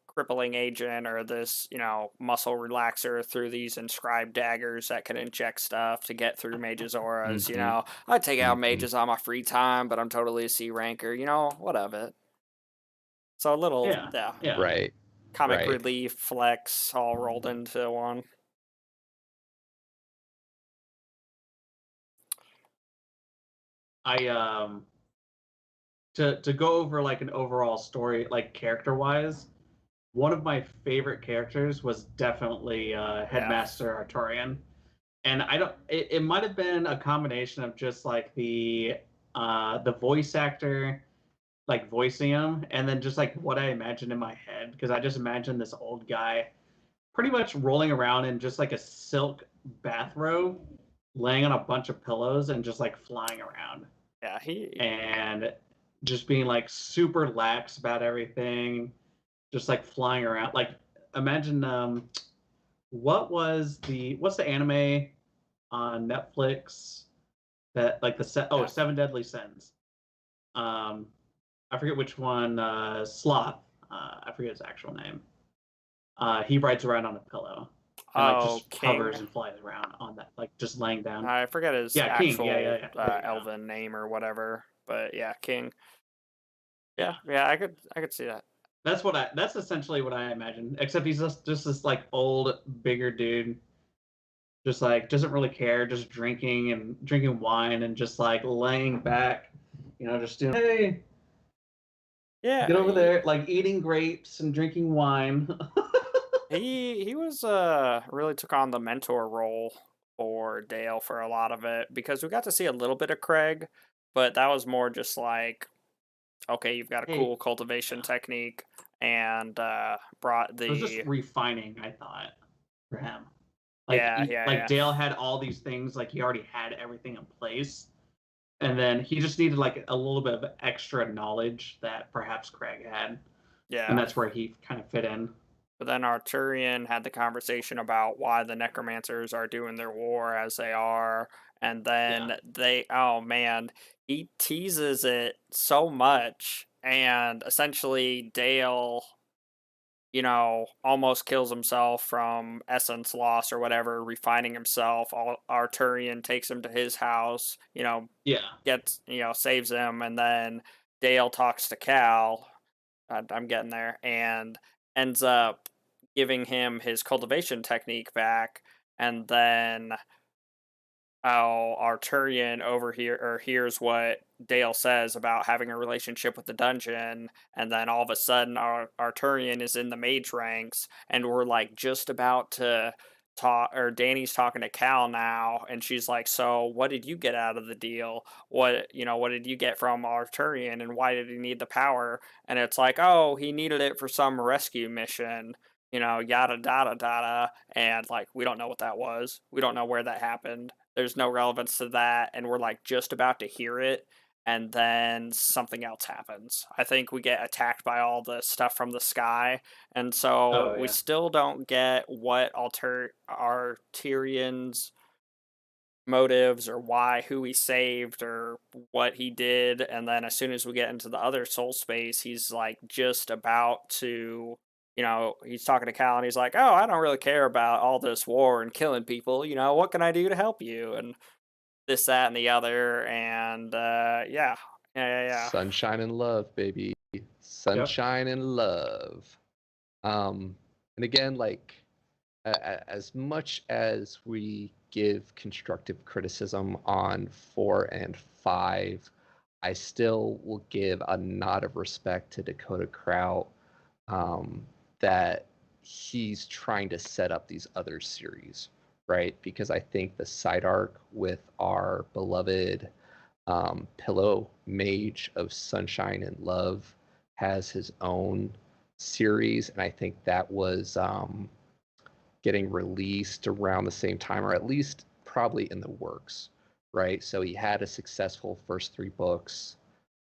crippling agent or this, muscle relaxer through these inscribed daggers that can inject stuff to get through mages' auras. hmm I take out hmm mages on my free time, but I'm totally a C ranker. What of it? So a little, yeah, yeah, yeah. Right, comic right. relief flex all rolled into one. I to go over like an overall story, like character wise, one of my favorite characters was definitely Yeah, Headmaster Artorian. And I don't. It might have been a combination of just like the voice actor like voicing him, and then just like what I imagined in my head, because I just imagined this old guy pretty much rolling around in just like a silk bathrobe, laying on a bunch of pillows and just like flying around yeah, he, and just being like super lax about everything, just like flying around. Like imagine what's the anime on Netflix that like yeah. Seven Deadly Sins. Um, I forget which one. Sloth. I forget his actual name. He rides around on a pillow and like Oh, just King. hovers and flies around on that, like just laying down. I forget his Yeah, King. Yeah, yeah, actual yeah. There you go. elven name or whatever, but yeah, King. Yeah, yeah, I could see that. That's essentially what I imagine. Except he's just this like old, bigger dude, just like doesn't really care, just drinking wine and just like laying back, just doing hey, Yeah, get over there, like eating grapes and drinking wine. He was really took on the mentor role for Dale for a lot of it because we got to see a little bit of Craig, but that was more just like, okay, you've got a Hey, cool cultivation yeah. technique and brought It was just the refining, I thought, for him. yeah, yeah, Like yeah. Dale had all these things, like he already had everything in place, and then he just needed like a little bit of extra knowledge that perhaps Craig had, and Yeah. that's where he kind of fit in. But then Arturian had the conversation about why the necromancers are doing their war as they are, and Yeah, then oh man, he teases it so much, and essentially Dale, almost kills himself from essence loss or whatever, refining himself. Arturian takes him to his house, yeah. gets, saves him, and then Dale talks to Cal. I'm getting there, and ends up giving him his cultivation technique back, and then Arturian hears what Dale says about having a relationship with the dungeon, and then all of a sudden Arturian is in the mage ranks, and we're like just about to talk, or Danny's talking to Cal now, and she's like, "So, what did you get out of the deal? What did you get from Arturian, and why did he need the power?" And it's like, "Oh, he needed it for some rescue mission." Yada yada yada, and like we don't know what that was. We don't know where that happened. There's no relevance to that, and we're like just about to hear it, and then something else happens. I think we get attacked by all the stuff from the sky, and so Oh we yeah. still don't get what Arturian's motives or who he saved or what he did. And then as soon as we get into the other soul space, he's like just about to, he's talking to Cal and he's like, "Oh, I don't really care about all this war and killing people. What can I do to help you?" And this, that, and the other. And yeah, yeah, yeah, yeah. Sunshine and love, baby. Yep. Sunshine and love. And again, like as much as we give constructive criticism on 4 and 5, I still will give a nod of respect to Dakota Krout, that he's trying to set up these other series, right? Because I think the side arc with our beloved Pillow Mage of Sunshine and Love has his own series, and I think that was getting released around the same time, or at least probably in the works, right? So he had a successful first 3 books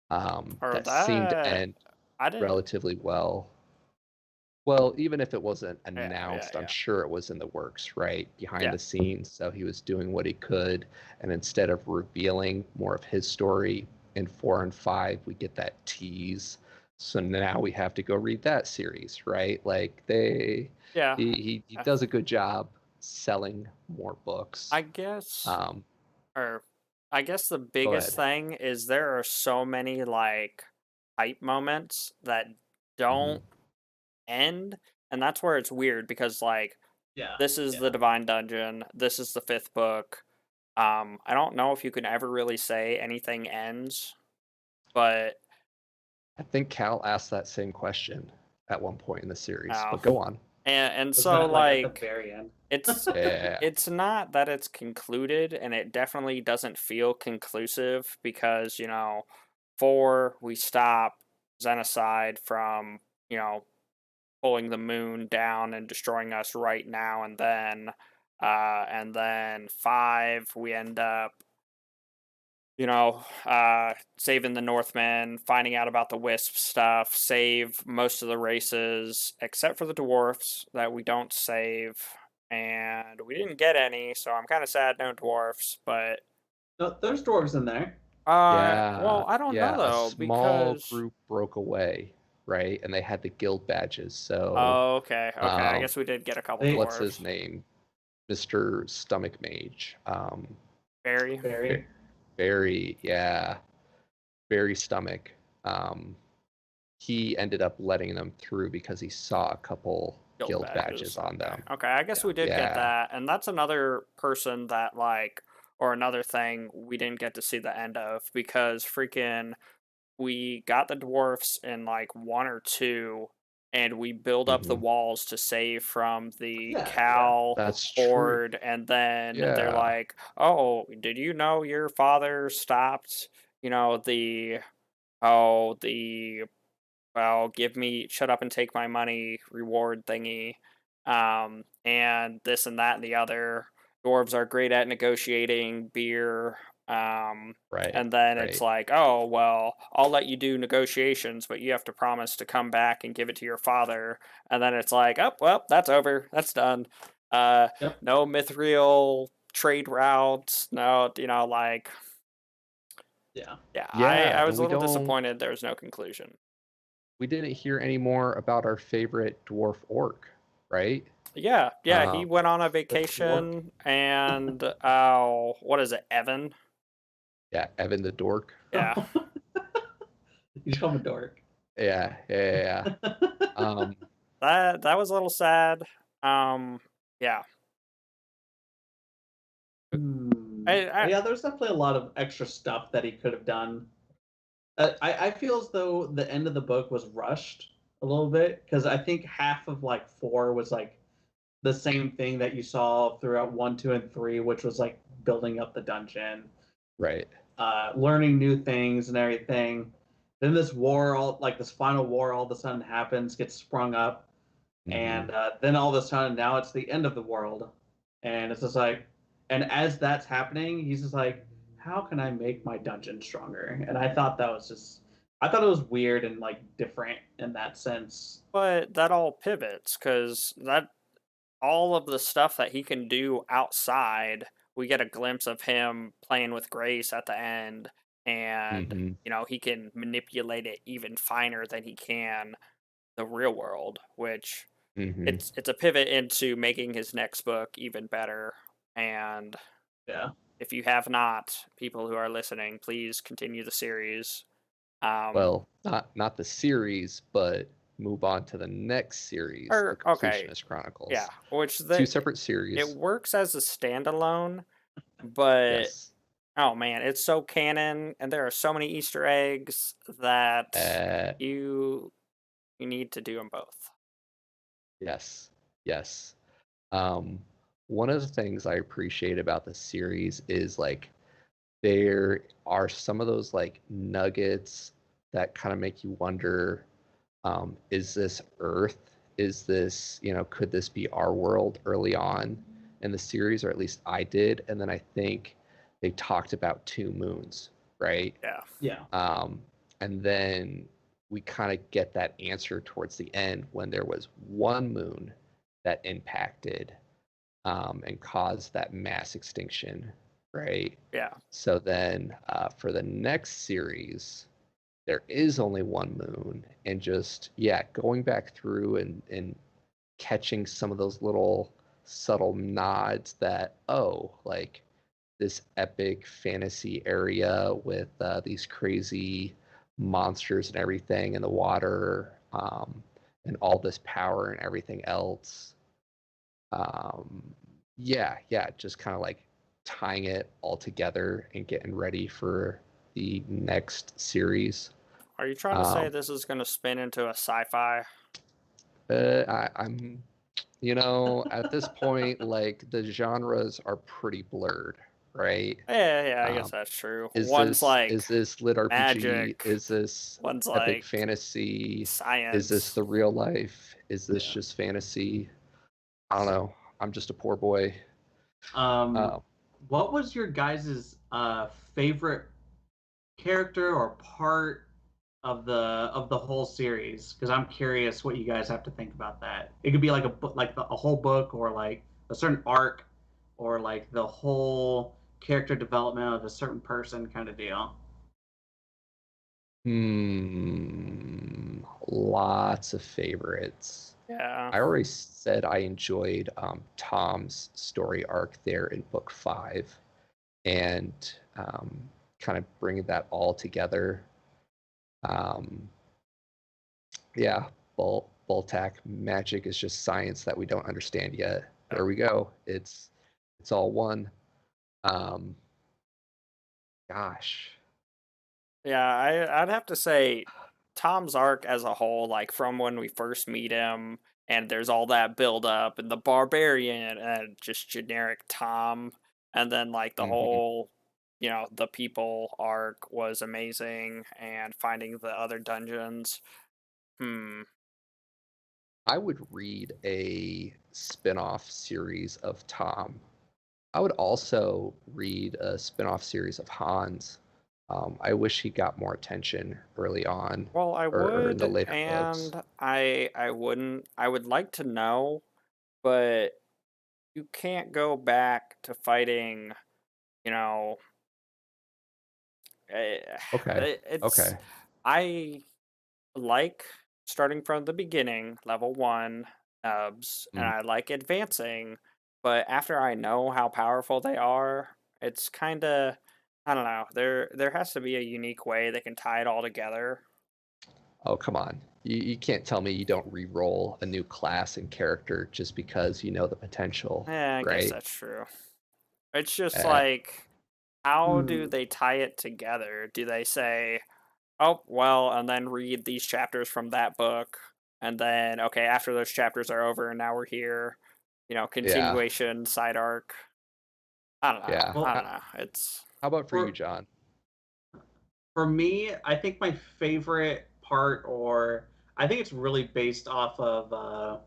Or that seemed to that end I didn't. relatively well. Well, even if it wasn't Yeah, yeah, announced, I'm yeah, sure it was in the works, right? Behind yeah. the scenes. So he was doing what he could. And instead of revealing more of his story in 4 and 5, we get that tease. So now we have to go read that series, right? Like Yeah. he does a good job selling more books. I guess, Um, or I guess the Go biggest ahead. thing is there are so many like hype moments that Mhm. don't end, and that's where it's weird because like Yeah. this is the Yeah. Divine Dungeon, this is the fifth book. I don't know if you can ever really say anything ends, but I think Cal asked that same question at one point in the series, uh, but go on. and Was so that like at the like very end? it's Yeah. it's not that it's concluded, and it definitely doesn't feel conclusive because 4 we stop Xenocide from pulling the moon down and destroying us right now and then 5 we end up saving the Northmen, finding out about the Wisp stuff, save most of the races except for the dwarfs that we don't save, and we didn't get any, so I'm kind of sad no dwarfs. But No, there's dwarves in there. well, Yeah, I don't know yeah. A though small because group broke away, right? And they had the guild badges. So, oh, okay, okay, I um, guess we did get a couple They what's his dwarves. name? Mr. Stomach Mage. Barry, Ba- very. Barry, yeah, Barry Stomach. Um, he ended up letting them through because he saw a couple guild guild badges badges. on Okay, them. okay, I guess Yeah. we did get Yeah. that, and that's another person that like, or another thing we didn't get to see the end of because freaking we got the dwarfs in like 1 or 2, and we build up the Mhm. walls to save from the Yeah, cow That's true. horde, and then they're Yeah. like, "Oh, did you know your father stopped, the oh, the well, shut up and take my money reward thingy, and this and that and the other. Dwarves are great at negotiating beer, Right. and then it's Right. like, oh, well, I'll let you do negotiations, but you have to promise to come back and give it to your father. And then it's like, oh, well, that's over. That's done. Yep. No mithril trade routes. No, Yeah. yeah, Yeah, I and was a little disappointed there was no conclusion. we didn't hear any more about our favorite dwarf orc, right? Yeah, he Um, went on a The dork. vacation and oh, what is it, Evan? yeah, Evan the dork. Yeah. You call him a dork. Yeah. That was a little sad. Yeah. I Yeah, there's definitely a lot of extra stuff that he could have done. I feel as though the end of the book was rushed a little bit because I think half of like 4 was like the same thing that you saw throughout 1, 2, and 3, which was like building up the dungeon, Right. learning new things and everything. Then this war, this final war, all of a sudden happens, gets sprung up, Mhm. and then all of a sudden now it's the end of the world, and it's just like, and as that's happening, he's just like, how can I make my dungeon stronger? And I thought it was weird and like different in that sense. but that all pivots because that all of the stuff that he can do outside, we get a glimpse of him playing with Grace at the end, and Mhm. he can manipulate it even finer than he can the real world, which Mhm. it's a pivot into making his next book even better. And Yeah. if you have not, people who are listening, please continue the series. Um, Well, not the series, but move on to the next series, the or okay, Completionist yeah, Chronicles. which Two separate it series. works as a standalone, but Yes. oh man, it's so canon, and there are so many Easter eggs that Uh, you you need to do them both. yes. Yes. Um, One of the things I appreciate about the series is like there are some of those like nuggets that kind of make you wonder, is this Earth? Is this, could this be our world early on in the series, or at least I did? And then I think they talked about 2 moons, right? Yeah, Yeah. Um, and then we kind of get that answer towards the end when there was 1 moon that impacted, and caused that mass extinction, right? yeah. So then for the next series, there is only 1 moon, and just, yeah, going back through and catching some of those little subtle nods that, oh, like this epic fantasy area with these crazy monsters and everything in the water, and all this power and everything else. um, yeah, just kind of like tying it all together and getting ready for the next series. Are you trying to say um, this is going to spin into a sci-fi? I'm at this point, like, the genres are pretty blurred, right? Yeah, I guess um, that's true. is One's this like is this lit RPG? magic, Is this one's epic like fantasy? Is this science. the real life? Is this Yeah. just fantasy? I don't know. I'm just a poor boy. Um, uh, what was your guys' favorite character or part of the whole series? Because I'm curious what you guys have to think about that. It could be like a book, like a whole book, or like a certain arc, or like the whole character development of a certain person, kind of deal. Lots of favorites. Yeah. I already said I enjoyed Tom's story arc there in book 5, and kind of bringing that all together. Um, yeah, Boltac, magic is just science that we don't understand yet. Yeah. There we go. It's all one. Um, Gosh. Yeah, I'd have to say Tom's arc as a whole, like from when we first meet him, and there's all that build up and the barbarian and just generic Tom, and then like the Mhm. whole, the people arc was amazing, and finding the other dungeons. Hmm. I would read a spin-off series of Tom. I would also read a spin-off series of Hans. I wish he got more attention early on, Well, I or in the would, later books. and I wouldn't. I would like to know, but you can't go back to fighting, you know, eh, Okay. it's Okay. I like starting from the beginning, level 1 nubs, and Mm. I like advancing, but after I know how powerful they are, it's kind of, I don't know. There has to be a unique way they can tie it all together. Oh, come on. You can't tell me you don't re-roll a new class and character just because you know the potential, I guess right? that's true. It's just Uh, like, how do Hmm. they tie it together? Do they say, oh, well, and then read these chapters from that book, and then, okay, after those chapters are over, and now we're here, yeah. continuation, side arc? I don't know. Yeah. I Well, don't know. It's, How about for you, for John? for me, I think my favorite part, or I think it's really based off of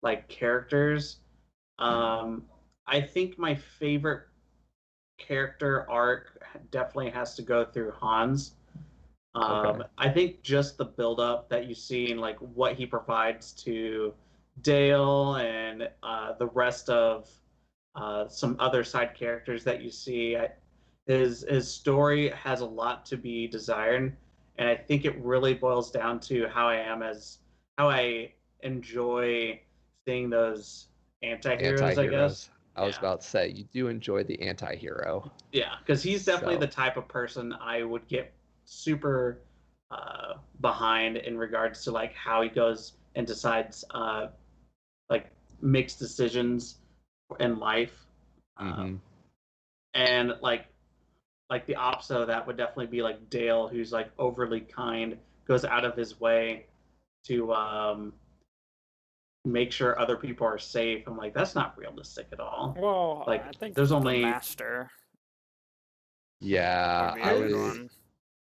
like characters. Um, I think my favorite character arc definitely has to go through Hans. Okay. I think just the buildup that you see and like what he provides to Dale and the rest of some other side characters that you see, his story has a lot to be desired, and I think it really boils down to how I enjoy seeing those anti-heroes, I guess. Anti-heroes. I was Yeah. about to say, you do enjoy the anti-hero. Yeah, because he's definitely the So, type of person I would get super behind in regards to like how he goes and decides like makes decisions in life, hmm and like the opposite of that would definitely be like Dale, who's like overly kind, goes out of his way to make sure other people are safe. I'm like, that's not realistic at all. well, I Like, think there's the only master would yeah, be a I good his. would. one.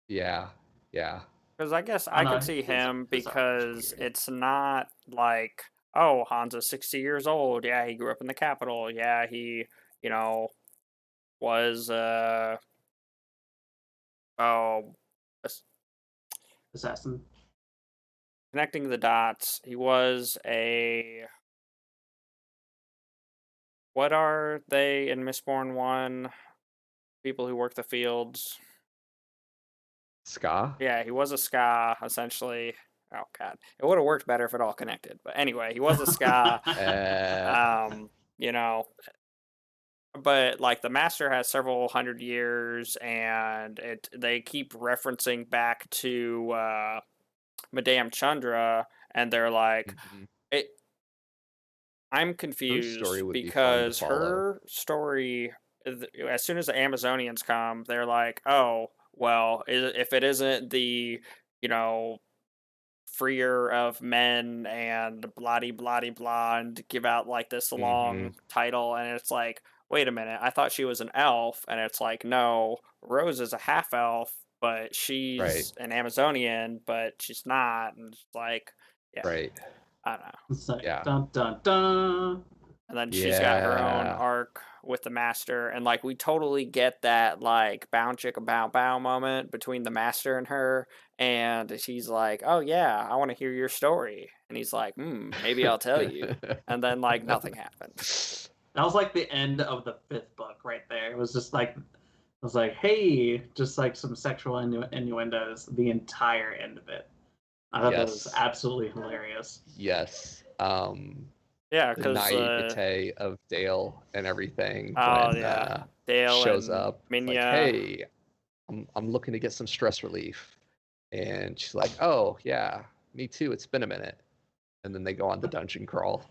Yeah, yeah. Because I guess I I don't could know. see His him his arc was because weird. it's not like, oh, Hanzo's 60 years old. Yeah, he grew up in the capital. Yeah, he, you know, was, oh, Assassin. connecting the dots. He was a, what are they in Mistborn 1? People who work the fields. Ska? Yeah, he was a ska, essentially. Oh, God. It would have worked better if it all connected. But anyway, he was a ska. Uh, You know, but like the master has several hundred years, and they keep referencing back to Madame Chandra, and they're like, mhm. it, I'm Her story confused would be fun to because follow. her story, as soon as the Amazonians come, they're like, oh, well, if it isn't the, you know, freer of men and bloody bloody blah, and give out like this hmm long title, and it's like, wait a minute, I thought she was an elf, and it's like, no, Rose is a half elf, but Right, she's an Amazonian, but she's not, and it's like, yeah, right. I don't know. It's like Yeah. dun dun dun. And then she's got her own Yeah. arc with the master, and like we totally get that like bow chicka bow bow moment between the master and her, and she's like, oh yeah, I want to hear your story, and he's like, maybe I'll tell you, and then like nothing happens. That was like the end of the fifth book right there. It was just like I was like, hey, just like some sexual innuendos the entire end of it. I thought that was Yes. absolutely hilarious. Yes. Yeah, The because naivete of Dale and everything oh when yeah, Dale shows and up. It's like, Minya. hey, I'm looking to get some stress relief. And she's like, oh, yeah, me too. It's been a minute. And then they go on the dungeon crawl.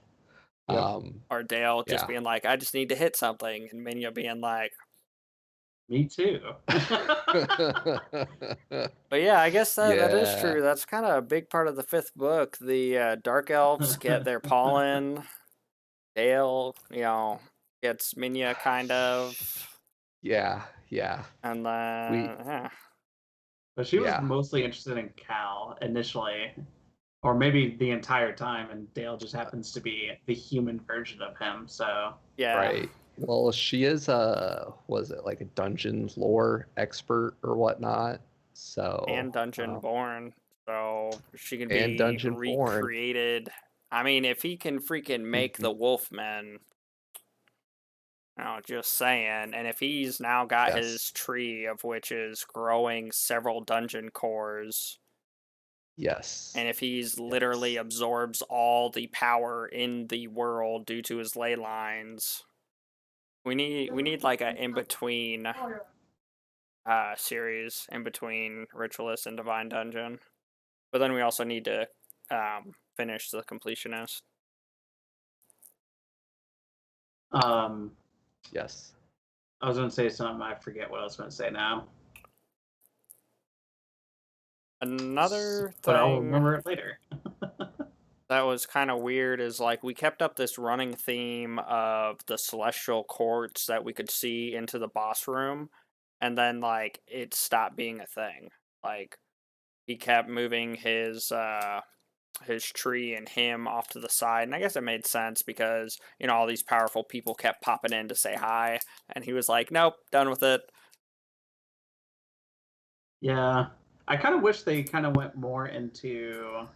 Yep. Um, Or Dale just yeah. being like, I just need to hit something, and Minya being like, Me too. But yeah, I guess that is Yeah. true. That's kind of a big part of the fifth book. The dark elves get their pollen. Dale, gets Minya kind of, Yeah, yeah. and We then But she was yeah, mostly interested in Cal initially, or maybe the entire time, and Dale just happens to be the human version of him. So yeah, right. Well, she is was it like a dungeon lore expert or whatnot? So, and Dungeon Born, so she can and be Dungeon Born. recreated. I mean, if he can freaking make Mhm. the Wolfmen, just saying. And if he's now got Yes. his tree of which is growing several dungeon cores, Yes. and if he's literally Yes. absorbs all the power in the world due to his ley lines, we need like a in between series in between Ritualist and Divine Dungeon. But then we also need to finish the Completionist. um, Yes. I was going to say something. I forget what I was going to say now. Another But I'll thing remember it later. that was kind of weird is like we kept up this running theme of the celestial courts that we could see into the boss room, and then like it stopped being a thing. Like he kept moving his tree and him off to the side, and I guess it made sense because all these powerful people kept popping in to say hi, and he was like, "Nope, done with it." Yeah, I kind of wish they kind of went more into.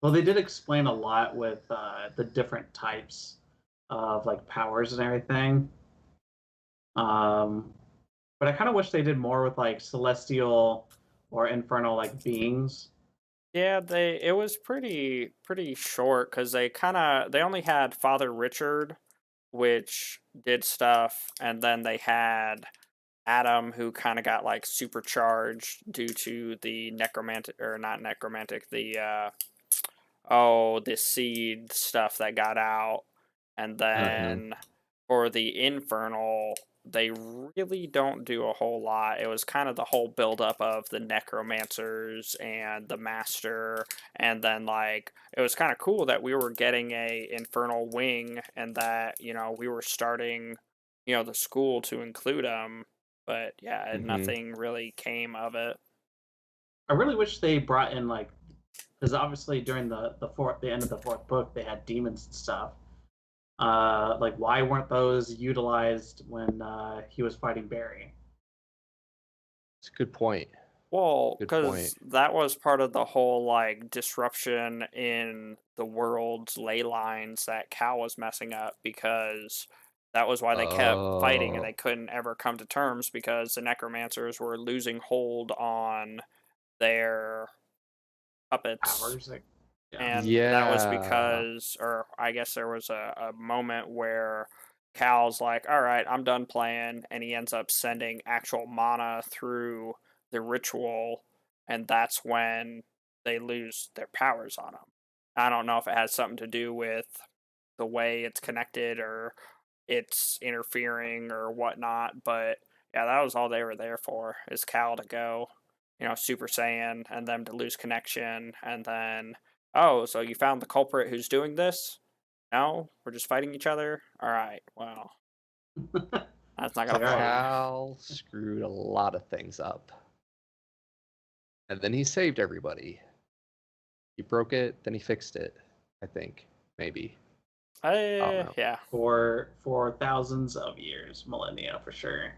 Well, they did explain a lot with the different types of like powers and everything. Um, but I kind of wish they did more with like celestial or infernal like beings. Yeah, it was pretty short because they only had Father Richard, which did stuff, and then they had Adam, who kind of got like supercharged due to the necromantic, or not necromantic, the seed stuff that got out. And Mhm. then for the infernal, they really don't do a whole lot. It was kind of the whole buildup of the necromancers and the master, and then like it was kind of cool that we were getting a infernal wing, and that we were starting the school to include them. But yeah, Mhm. nothing really came of it. I really wish they brought in like because obviously during the end of the fourth book they had demons and stuff. Like why weren't those utilized when he was fighting Barry? It's a good point. Well, Good point. because that was part of the whole like disruption in the world's ley lines that Cal was messing up, because that was why they kept fighting and they Oh. couldn't ever come to terms because the necromancers were losing hold on their puppets. Powers, like yeah. And that was Yeah. because, or I guess there was a moment where Cal's like, all right, I'm done playing. And he ends up sending actual mana through the ritual. And that's when they lose their powers on him. I don't know if it has something to do with the way it's connected or it's interfering or whatnot. But yeah, that was all they were there for, is Cal to go, Super Saiyan, and them to lose connection. And then, oh, so you found the culprit who's doing this? No, we're just fighting each other? All right, well, that's not It's going like to all right. fly. Cal screwed a lot of things up. And then he saved everybody. He broke it, then he fixed it. I think. Maybe. I don't know. Yeah. For thousands of years, millennia for sure.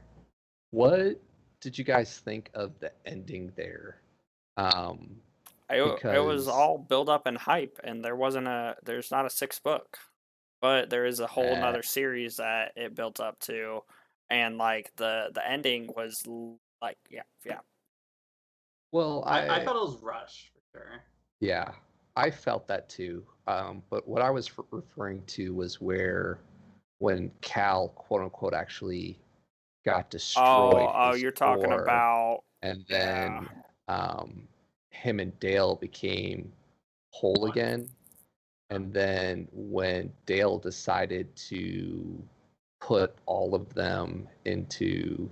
What did you guys think of the ending there? It was Because all build up and hype, and there's not a sixth book, but there is a whole uh, nother series that it built up to, and like the ending was like, yeah. well, I thought it was rushed for sure. yeah, I felt that too. But what I was referring to was when Cal, quote unquote, actually got destroyed Oh, his you're talking core, about, and yeah. then him and Dale became whole One. again. And then when Dale decided to put all of them into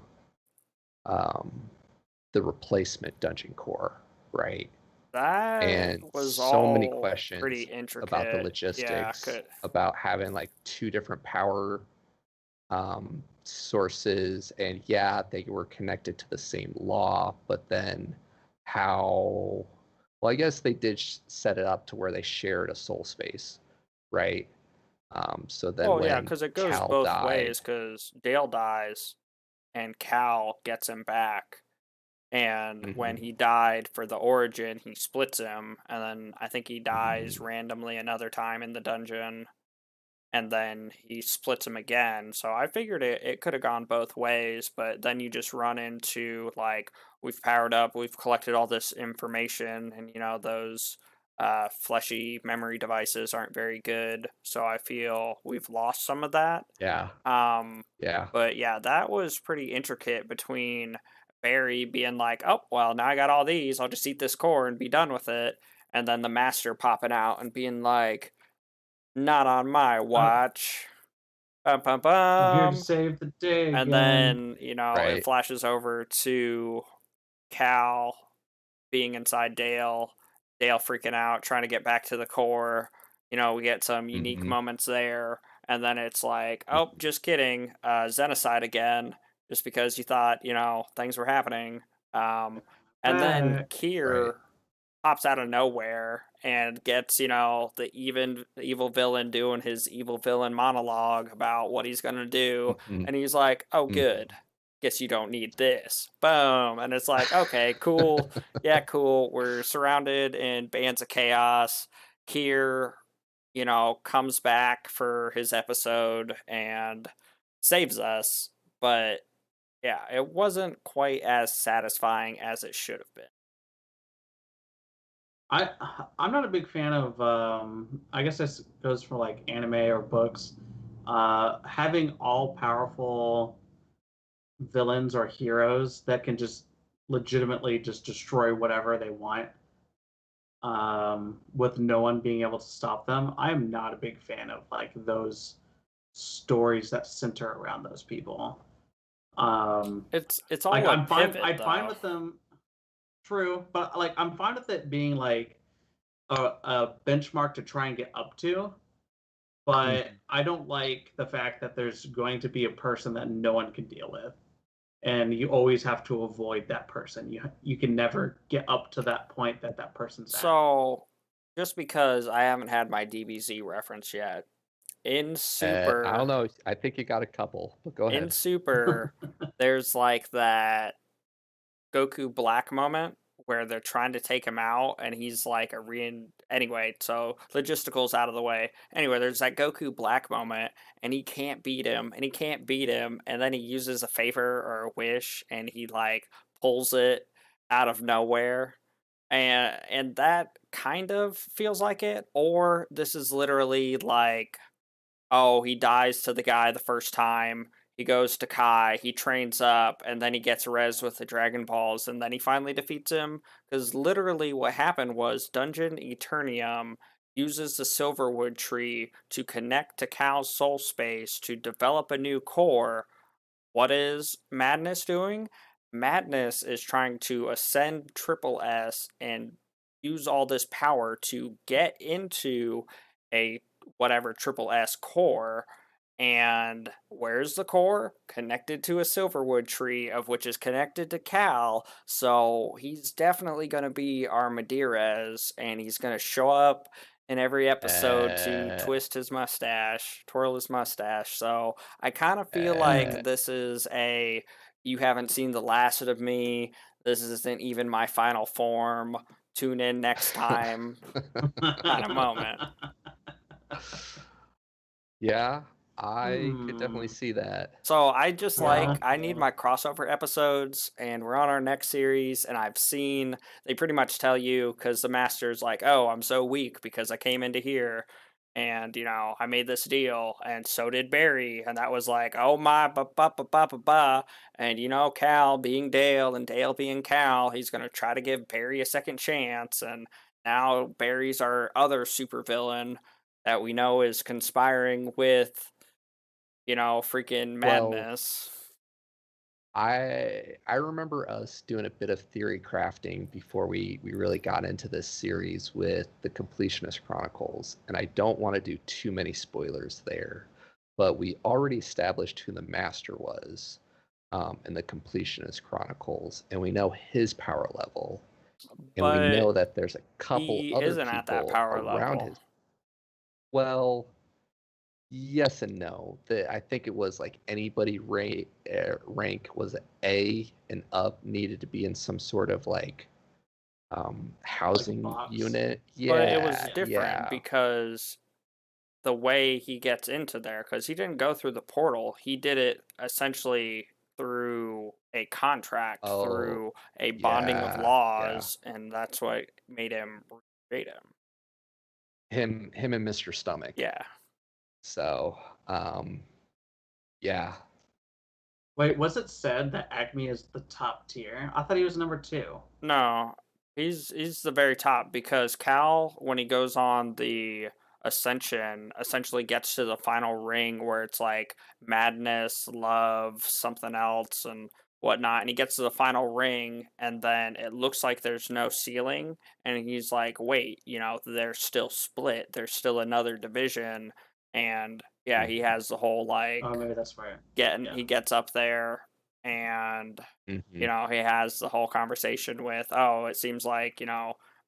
the replacement dungeon core, right? That And was so many all pretty questions about the intricate. Yeah, logistics, about having like two different power sources, and yeah, they were connected to the same law, but then how? Well, I guess they did set it up to where they shared a soul space, right? So then well, yeah, when because it goes Cal both died, ways. Because Dale dies, and Cal gets him back. And when mhm, he died for the origin, he splits him, and then I think he dies mhm, randomly another time in the dungeon, and then he splits him again. So I figured it could have gone both ways, but then you just run into like we've powered up, we've collected all this information, and those fleshy memory devices aren't very good. So I feel we've lost some of that. yeah, Um, yeah, but yeah, that was pretty intricate between Barry being like, "Oh, well, now I got all these. I'll just eat this core and be done with it," and then the master popping out and being like, "Not on my Oh, watch." Bum bum I'm here to bum. save the day And again. then, it right, flashes over to Cal being inside Dale, Dale freaking out, trying to get back to the core. We get some unique hmm moments there. And then it's like, oh, just kidding, Xenocide again, just because you thought, things were happening. Um, and then Back. right, Kier pops out of nowhere and gets, the even evil villain doing his evil villain monologue about what he's gonna do, hmm and he's like, "Oh, good. hmm Guess you don't need this." Boom, and it's like, okay, cool, yeah, cool. We're surrounded in bands of chaos. Kier, comes back for his episode and saves us, but yeah, it wasn't quite as satisfying as it should have been. I I'm not a big fan of I guess this goes for like anime or books. Having all powerful villains or heroes that can just legitimately just destroy whatever they want with no one being able to stop them. I am not a big fan of like those stories that center around those people. Um, It's like all a I'm fine. pivot I'm fine though. with them. True, but like I'm fine with it being like a benchmark to try and get up to. But I don't like the fact that there's going to be a person that no one can deal with, and you always have to avoid that person. You can never get up to that point that that person's at. So, just because I haven't had my DBZ reference yet, in I don't Super, know. I think you got a couple, but go in ahead. Super, there's like that Goku Black moment where they're trying to take him out and he's like anyway, so logisticals out of the way. Anyway, there's that Goku Black moment and he can't beat him and he can't beat him and then he uses a favor or a wish and he like pulls it out of nowhere. And that kind of feels like it, or this is literally like, oh, he dies to the guy the first time. He goes to Kai, he trains up, and then he gets res with the Dragon Balls, and then he finally defeats him. Because literally, what happened was Dungeon Eternium uses the Silverwood tree to connect to Cal's soul space to develop a new core. What is Madness doing? Madness is trying to ascend Triple S and use all this power to get into a whatever Triple S core. And where's the core? Connected to a Silverwood tree, of which is connected to Cal. So he's definitely going to be Armadires, and he's going to show up in every episode to Uh, twist his mustache, twirl his mustache. So I kind of feel like uh, this is a you haven't seen the last of me. This isn't even my final form. Tune in next time kind of moment. yeah, I could definitely Hmm. see that. So I just Yeah. I need Yeah. my crossover episodes, and we're on our next series. And I've seen they pretty much tell you because the master's like, "Oh, I'm so weak because I came into here, and I made this deal, and so did Barry, and that was like, oh my, ba ba ba ba ba ba." And Cal being Dale and Dale being Cal, he's gonna try to give Barry a second chance, and now Barry's our other supervillain that we know is conspiring with freaking Well, Madness. I remember us doing a bit of theory crafting before we really got into this series with the Completionist Chronicles, and I don't want to do too many spoilers there, but we already established who the Master was in the Completionist Chronicles, and we know his power level, and we But know that there's a couple he other isn't at that people power around level. his. Well, yes and no. I think it was like anybody rank was A and up needed to be in some sort of like housing box. unit. But it was Yeah, different yeah. because the way he gets into there, because he didn't go through the portal, he did it essentially through a contract, Oh, through a bonding of yeah, yeah. laws, and that's what made him recreate him. Him and Mr. Stomach. Yeah. So, yeah. Wait, was it said that Acme is the top tier? I thought he was number 2. No, he's the very top because Cal, when he goes on the ascension, essentially gets to the final ring where it's like madness, love, something else, and whatnot. And he gets to the final ring, and then it looks like there's no ceiling. And he's like, wait, they're still split. There's still another division. And yeah, he has the whole like Oh, maybe that's right. he gets up there and Mhm. he has the whole conversation with, oh, it seems like,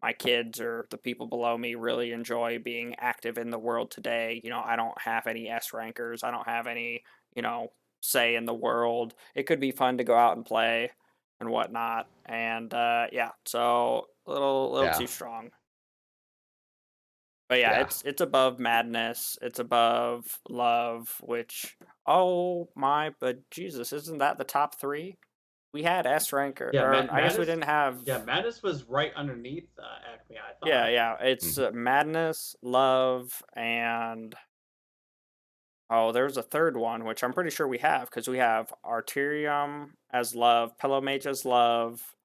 my kids or the people below me really enjoy being active in the world today. I don't have any S rankers. I don't have any, say in the world. It could be fun to go out and play and whatnot. And yeah, so little Yeah, too strong. But yeah, yeah. it's above madness. It's above love, which but Jesus, isn't that the top three? We had S rank, Yeah, or I guess we didn't have. Madness was right underneath Acme, I Yeah, thought. yeah. It's Mhm. madness, love, and there's a third one which I'm pretty sure we have because we have Arterium as love, Pillow Mage as love,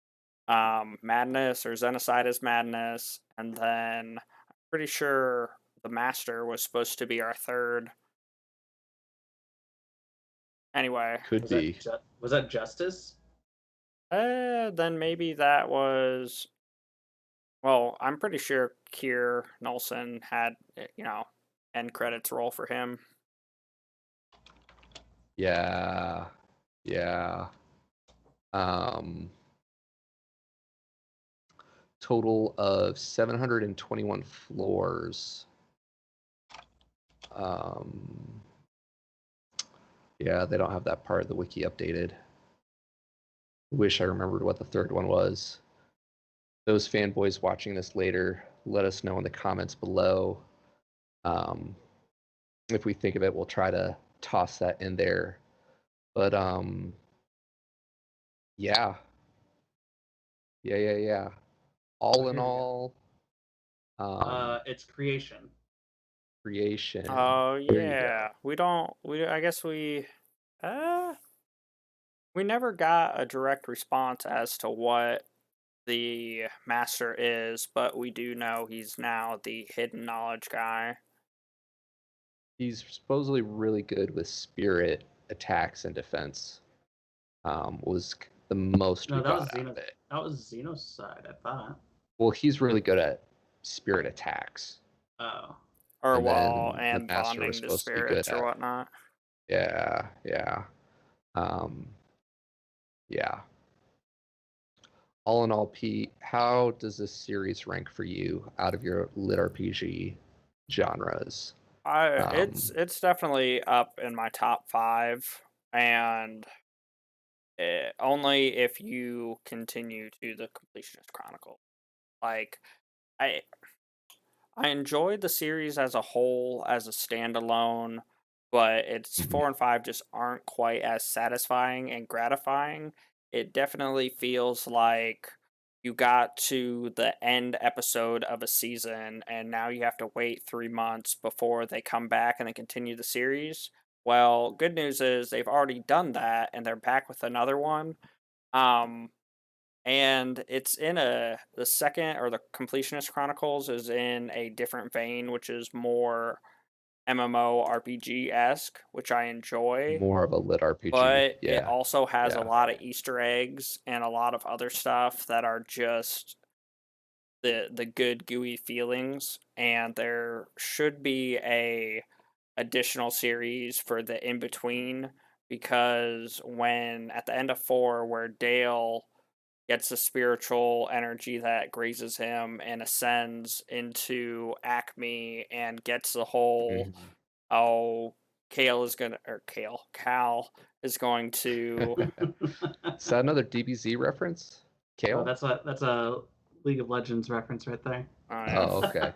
madness or Xenocide as madness, and then I'm pretty sure the Master was supposed to be our third. Anyway, Could be. Was that Justice? then maybe that was. Well, I'm pretty sure Kier Nelson had end credits roll for him. Yeah, yeah. Um, Total of 721 floors. Um, yeah, they don't have that part of the wiki updated. Wish I remembered what the third one was. Those fanboys watching this later, let us know in the comments below. If we think of it, we'll try to toss that in there. But yeah, yeah. All in Here we go. all, It's Creation. creation. Oh There you go. yeah, I guess we never got a direct response as to what the master is, but we do know he's now the hidden knowledge guy. He's supposedly really good with spirit attacks and defense. Was the most we got out of it. That was Xeno's side, I thought. Well, he's really good at spirit attacks. Oh. Or And wall then the and master was bonding to supposed to be good spirits or at. whatnot. Yeah. Um, yeah. All in all, Pete, how does this series rank for you out of your lit RPG genres? It's definitely up in my top 5, and only if you continue to the Completionist Chronicle. Like, I I enjoyed the series as a whole as a standalone, but its Mhm. 4 and 5 just aren't quite as satisfying and gratifying. It definitely feels like you got to the end episode of a season and now you have to wait 3 months before they come back and they continue the series. Well, good news is they've already done that and they're back with another one. Um, and it's in the second or the Completionist Chronicles is in a different vein, which is more MMO RPG-esque, which I enjoy. More of a lit RPG. But it Yeah. also has a Yeah. lot of Easter eggs and a lot of other stuff that are just the good gooey feelings. And there should be a additional series for the in between, because when at the end of 4, where Dale gets the spiritual energy that grazes him and ascends into Acme and gets the whole Mhm. oh Cal is going to Is that another DBZ reference? Kale? That's a League of Legends reference right there. Oh, okay.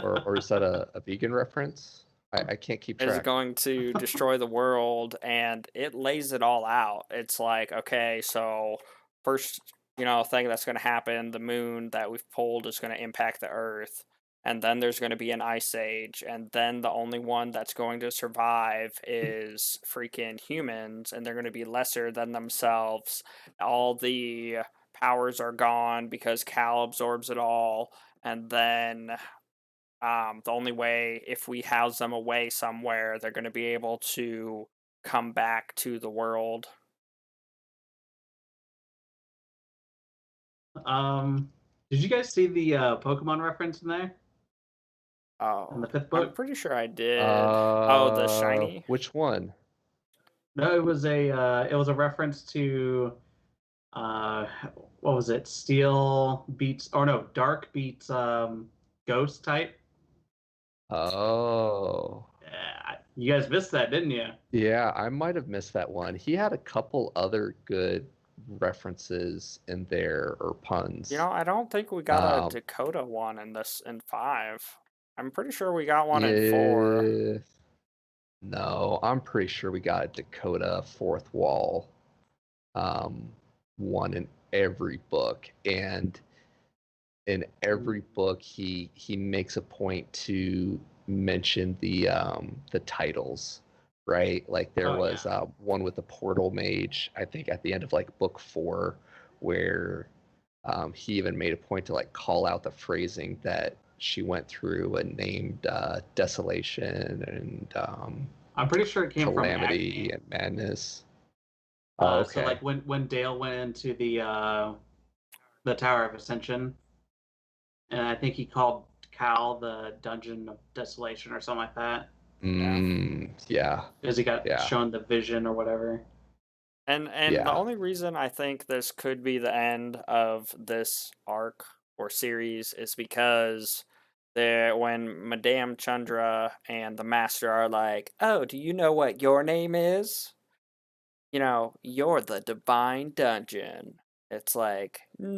Or is that a vegan reference? I can't keep is track. going to destroy the world, and it lays it all out. It's like, okay, so first, thing that's going to happen, the moon that we've pulled is going to impact the earth, and then there's going to be an ice age, and then the only one that's going to survive is freaking humans, and they're going to be lesser than themselves. All the powers are gone because Cal absorbs it all, and then the only way, if we house them away somewhere, they're going to be able to come back to the world. Did you guys see the Pokemon reference in there in Oh, the fifth I'm book? pretty sure I did. Oh, the shiny? Which one? No, it was a reference to uh what was it? Steel beats or no, Dark beats Ghost type. Oh. Yeah, you guys missed that, didn't you? Yeah, I might have missed that one. He had a couple other good references in there or puns. I don't think we got a Um, Dakota one in 5. I'm pretty sure we got one in 4. yeah, no, I'm pretty sure we got a Dakota fourth wall um, one in every book, and in every book he makes a point to mention the titles, right? Like there Oh was yeah. one with the portal mage, I think at the end of like book 4, where he even made a point to like call out the phrasing that she went through and named Desolation and I'm pretty sure it came from Calamity Acme. and Madness. Oh, So okay. like when Dale went into the Tower of Ascension, and I think he called Cal the Dungeon of Desolation or something like that, Yeah. Yeah, because he got yeah, shown the vision or whatever. And the yeah. only reason I think this could be the end of this arc or series is because when Madame Chandra and the Master are like, "Oh, do you know what your name is? You're the Divine Dungeon." It's like, Yep,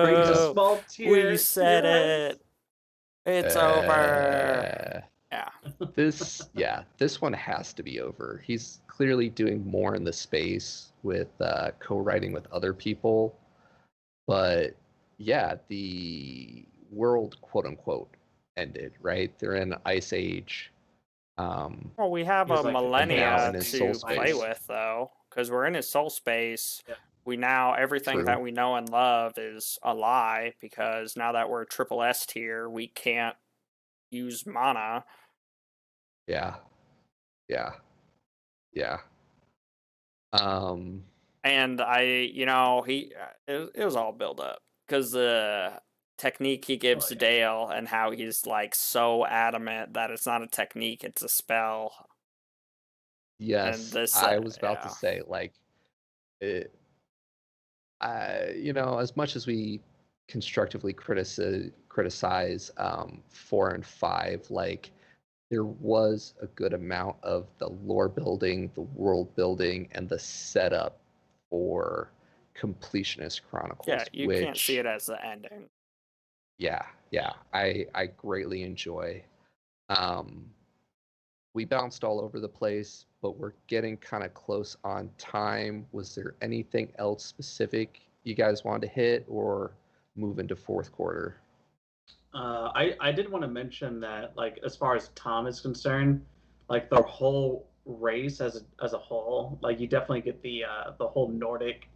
Brings a yep. no, small we tear. said Yes. it. It's over. Uh, Yeah. this one has to be over. He's clearly doing more in the space with co-writing with other people, but yeah, the world, quote unquote, ended, right? They're in Ice Age, um, Well, we have He was a like and now millennia in his soul to play space. with, though, because we're in his soul space. Yeah. We now, everything True. that we know and love is a lie, because now that we're triple S tier, we can't use mana. Yeah, yeah, yeah. Um, And it was all build up, because the technique he gives Oh, to yeah. Dale and how he's like so adamant that it's not a technique, it's a spell. And yes, this, I was about to yeah. say like it, as much as we constructively criticize 4 and 5, like there was a good amount of the lore building, the world building, and the setup for Completionist Yeah, Chronicles, you can't see which it as the ending. yeah, I greatly enjoy. Um, we bounced all over the place, but we're getting kind of close on time. Was there anything else specific you guys wanted to hit or move into fourth quarter? I did want to mention that, like, as far as Tom is concerned, like the whole race as a whole, like you definitely get the whole Nordic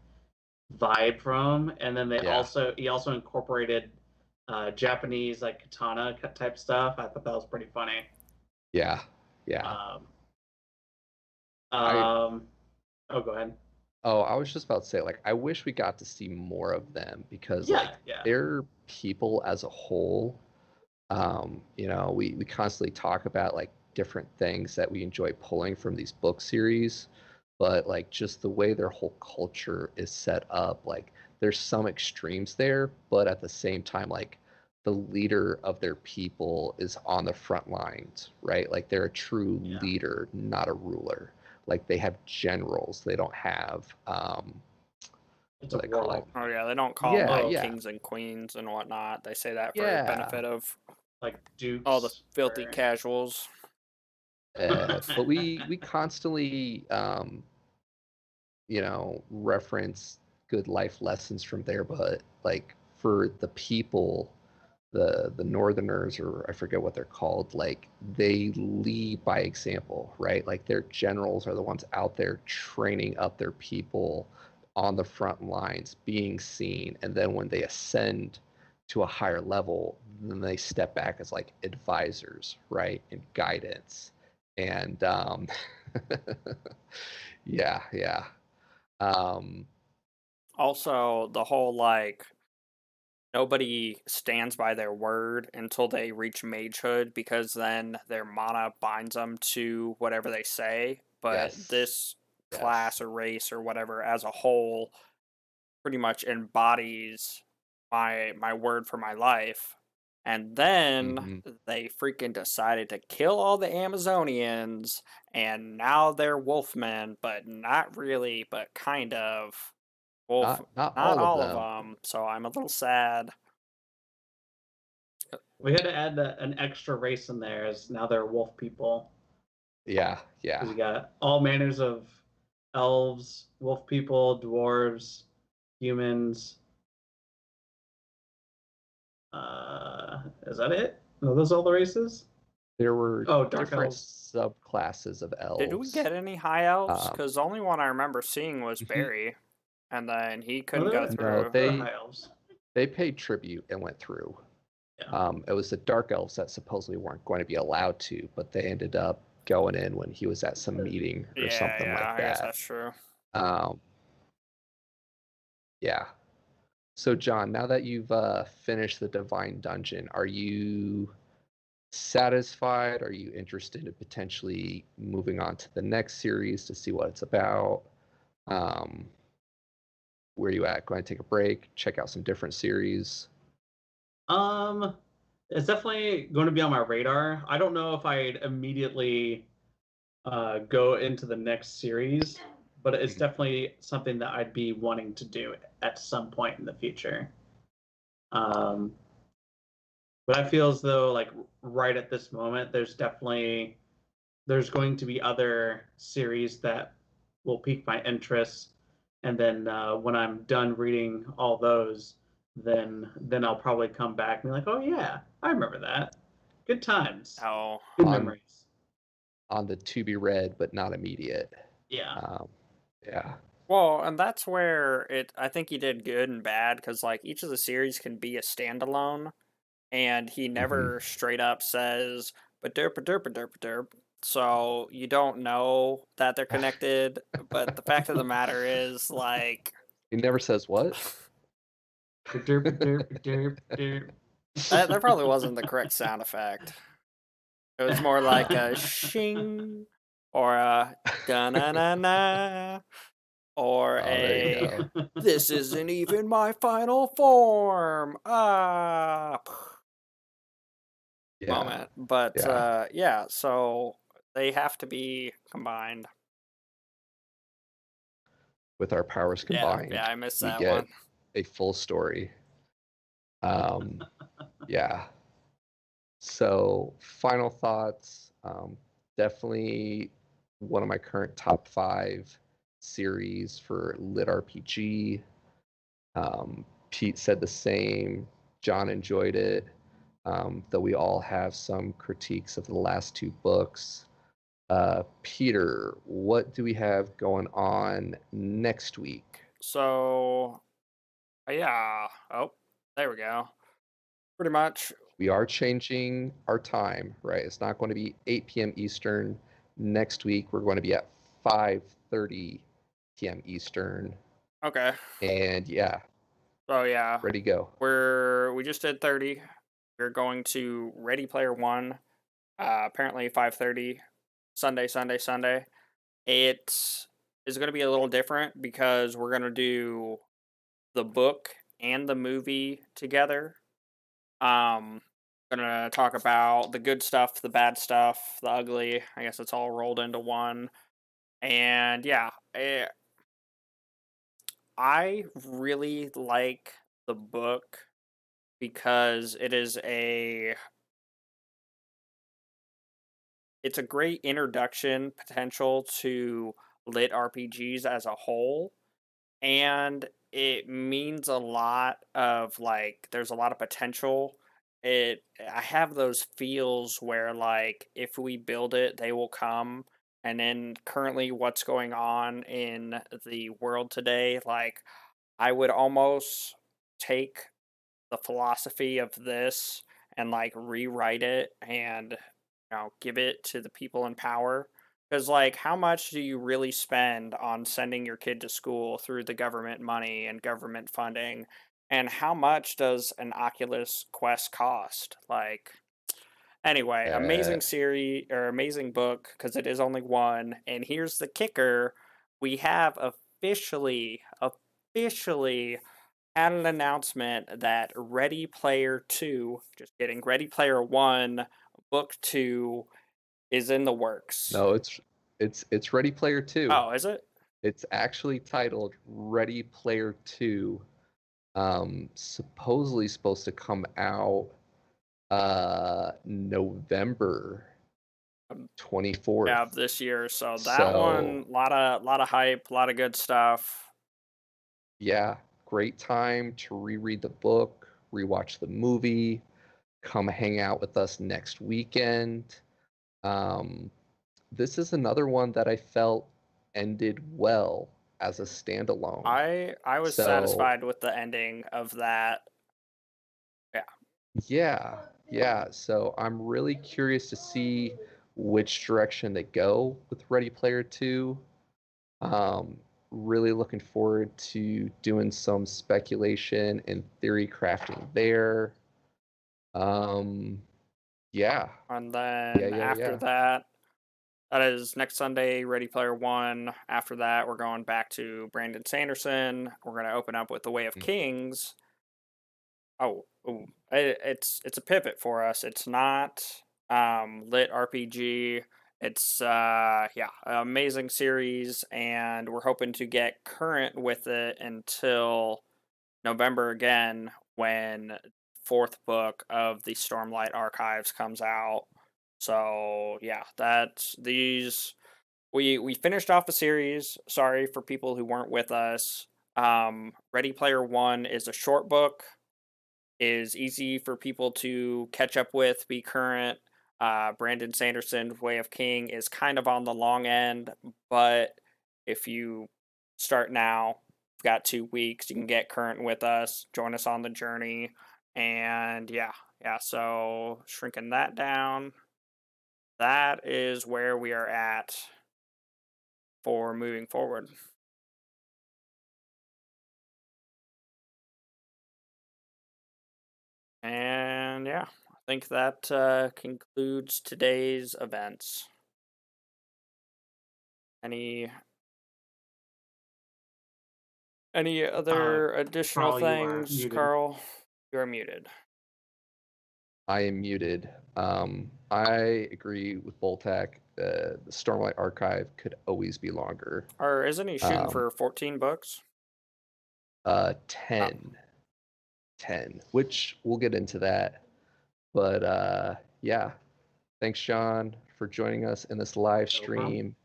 vibe from, and then Yeah. he also incorporated Japanese like katana type stuff. I thought that was pretty funny. Yeah, yeah. Oh, go ahead. Oh, I was just about to say, like, I wish we got to see more of them because, like, Yeah. they're people as a whole. We constantly talk about like different things that we enjoy pulling from these book series, but like just the way their whole culture is set up, like there's some extremes there, but at the same time, like the leader of their people is on the front lines, right? Like they're a true leader, not a ruler. Like they have generals, they don't have It's what a they call warlike. it. Oh yeah, they don't call them Yeah, like yeah, kings and queens and whatnot. They say that for yeah. benefit of Like all the dukes filthy or casuals. But we constantly reference good life lessons from there, but like for the people, the northerners, or I forget what they're called, like they lead by example, right? Like their generals are the ones out there training up their people on the front lines, being seen, and then when they ascend to a higher level, then they step back as like advisors, right, and guidance. And yeah, yeah. um Also, the whole like nobody stands by their word until they reach magehood because then their mana binds them to whatever they say. But yes, this yes. class or race or whatever as a whole pretty much embodies my word for my life. And then Hmm. they freaking decided to kill all the Amazonians, and now they're wolfmen, but not really, but kind of. Wolf, Not not all of all of them. them. So I'm a little sad. we had to add an extra race in there as now they're wolf people. Yeah, Because yeah. you got all manners of elves, wolf people, dwarves, humans. Is that it? Are those all the races? There were Oh, dark different elves. subclasses of Did we elves. get any high elves? Um, Because the only one I remember seeing was mhm. Barry, and then he No, couldn't go No, through. there were high elves. they paid tribute and went through. Yeah. It was the dark elves that supposedly weren't going to be allowed to, but they ended up going in when he was at some meeting or something Yeah, like I guess that. that's true. Um, yeah. So, John, now that you've finished the Divine Dungeon, are you satisfied? Are you interested in potentially moving on to the next series to see what it's about? Um, where are you at? Going to take a break, check out some different series? Um, it's definitely going to be on my radar. I don't know if I'd immediately go into the next series, but it's Mhm. definitely something that I'd be wanting to do at some point in the future. Um, but I feel as though like right at this moment, there's going to be other series that will pique my interest, and then when I'm done reading all those, then I'll probably come back and be like, oh yeah, I remember that. Good times, Oh, good on memories. on the to be read but not immediate. Yeah. Um, yeah. well, and that's where it. I think he did good and bad because like each of the series can be a standalone, and he Hmm. never straight up says but derp derp derp derp. So you don't know that they're connected. But the fact of the matter is, like, He never says what? Derp, derp, derp, derp. that probably wasn't the correct sound effect. It was more like a shing or a da na na na or Oh, there you a go. this isn't even my final form Yeah, moment. But yeah. yeah, so they have to be combined. With our powers Yeah, combined, I missed we that one. get a full story. Um, yeah. So, final thoughts. Definitely one of my current top 5 series for lit RPG. Pete said the same. John enjoyed it, though we all have some critiques of the last 2 books. Peter, what do we have going on next week? So yeah, oh, there we go. Pretty much we are changing our time, right? It's not going to be 8 p.m. Eastern. Next week, we're going to be at 5:30 p.m. Eastern. Okay. And yeah, So yeah, ready to go. we just did 30. We're going to Ready Player One. Apparently 5:30 Sunday. It is going to be a little different because we're going to do the book and the movie together. Gonna talk about the good stuff, the bad stuff, the ugly. I guess it's all rolled into one. And yeah, I really like the book because it's a great introduction potential to lit RPGs as a whole, and it means a lot of like there's a lot of potential. I have those feels where like if we build it they will come, and then currently what's going on in the world today, like I would almost take the philosophy of this and like rewrite it and give it to the people in power, because like how much do you really spend on sending your kid to school through the government money and government funding, and how much does an Oculus Quest cost? Like, anyway, Uh, amazing series or amazing book because it is only one, and here's the kicker: we have officially had an announcement that Ready Player 2, just kidding, Ready Player 1, Book 2 is in the works. no, it's Ready Player Two. Oh, is it? It's actually titled Ready Player Two. Supposedly supposed to come out November Um, 24th. Yeah, this year. So that So one, lot of hype, a lot of good stuff. yeah, great time to reread the book, rewatch the movie, come hang out with us next weekend. Um, this is another one that I felt ended well as a standalone. I was So satisfied with the ending of that. Yeah. yeah. So I'm really curious to see which direction they go with Ready Player Two. Um, really looking forward to doing some speculation and theory crafting there. Um, yeah, And yeah, then yeah, after yeah. that, that is next Sunday, Ready Player One. After that, we're going back to Brandon Sanderson. We're going to open up with The Way of Mm. Kings. It's a pivot for us. It's not lit RPG. It's yeah, amazing series, and we're hoping to get current with it until November again when fourth book of the Stormlight Archives comes out. So yeah, that's these we finished off the series. Sorry for people who weren't with us. Ready Player One is a short book, is easy for people to catch up with, be current. Brandon Sanderson's Way of King is kind of on the long end, but if you start now, you've got 2 weeks, you can get current with us, join us on the journey, and yeah. So shrinking that down, that is where we are at for moving forward. And yeah, I think that concludes today's events. Any other additional Carl, you are things, muted. Carl? You are muted. I am muted. I agree with Boltac. The Stormlight Archive could always be longer. Or isn't he shooting Um, for 14 books? 10, which we'll get into that. But yeah, thanks, Sean, for joining us in this live No problem. stream.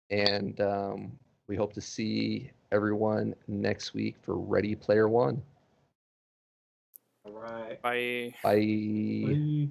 And we hope to see everyone next week for Ready Player One. All right. By Bye. Bye.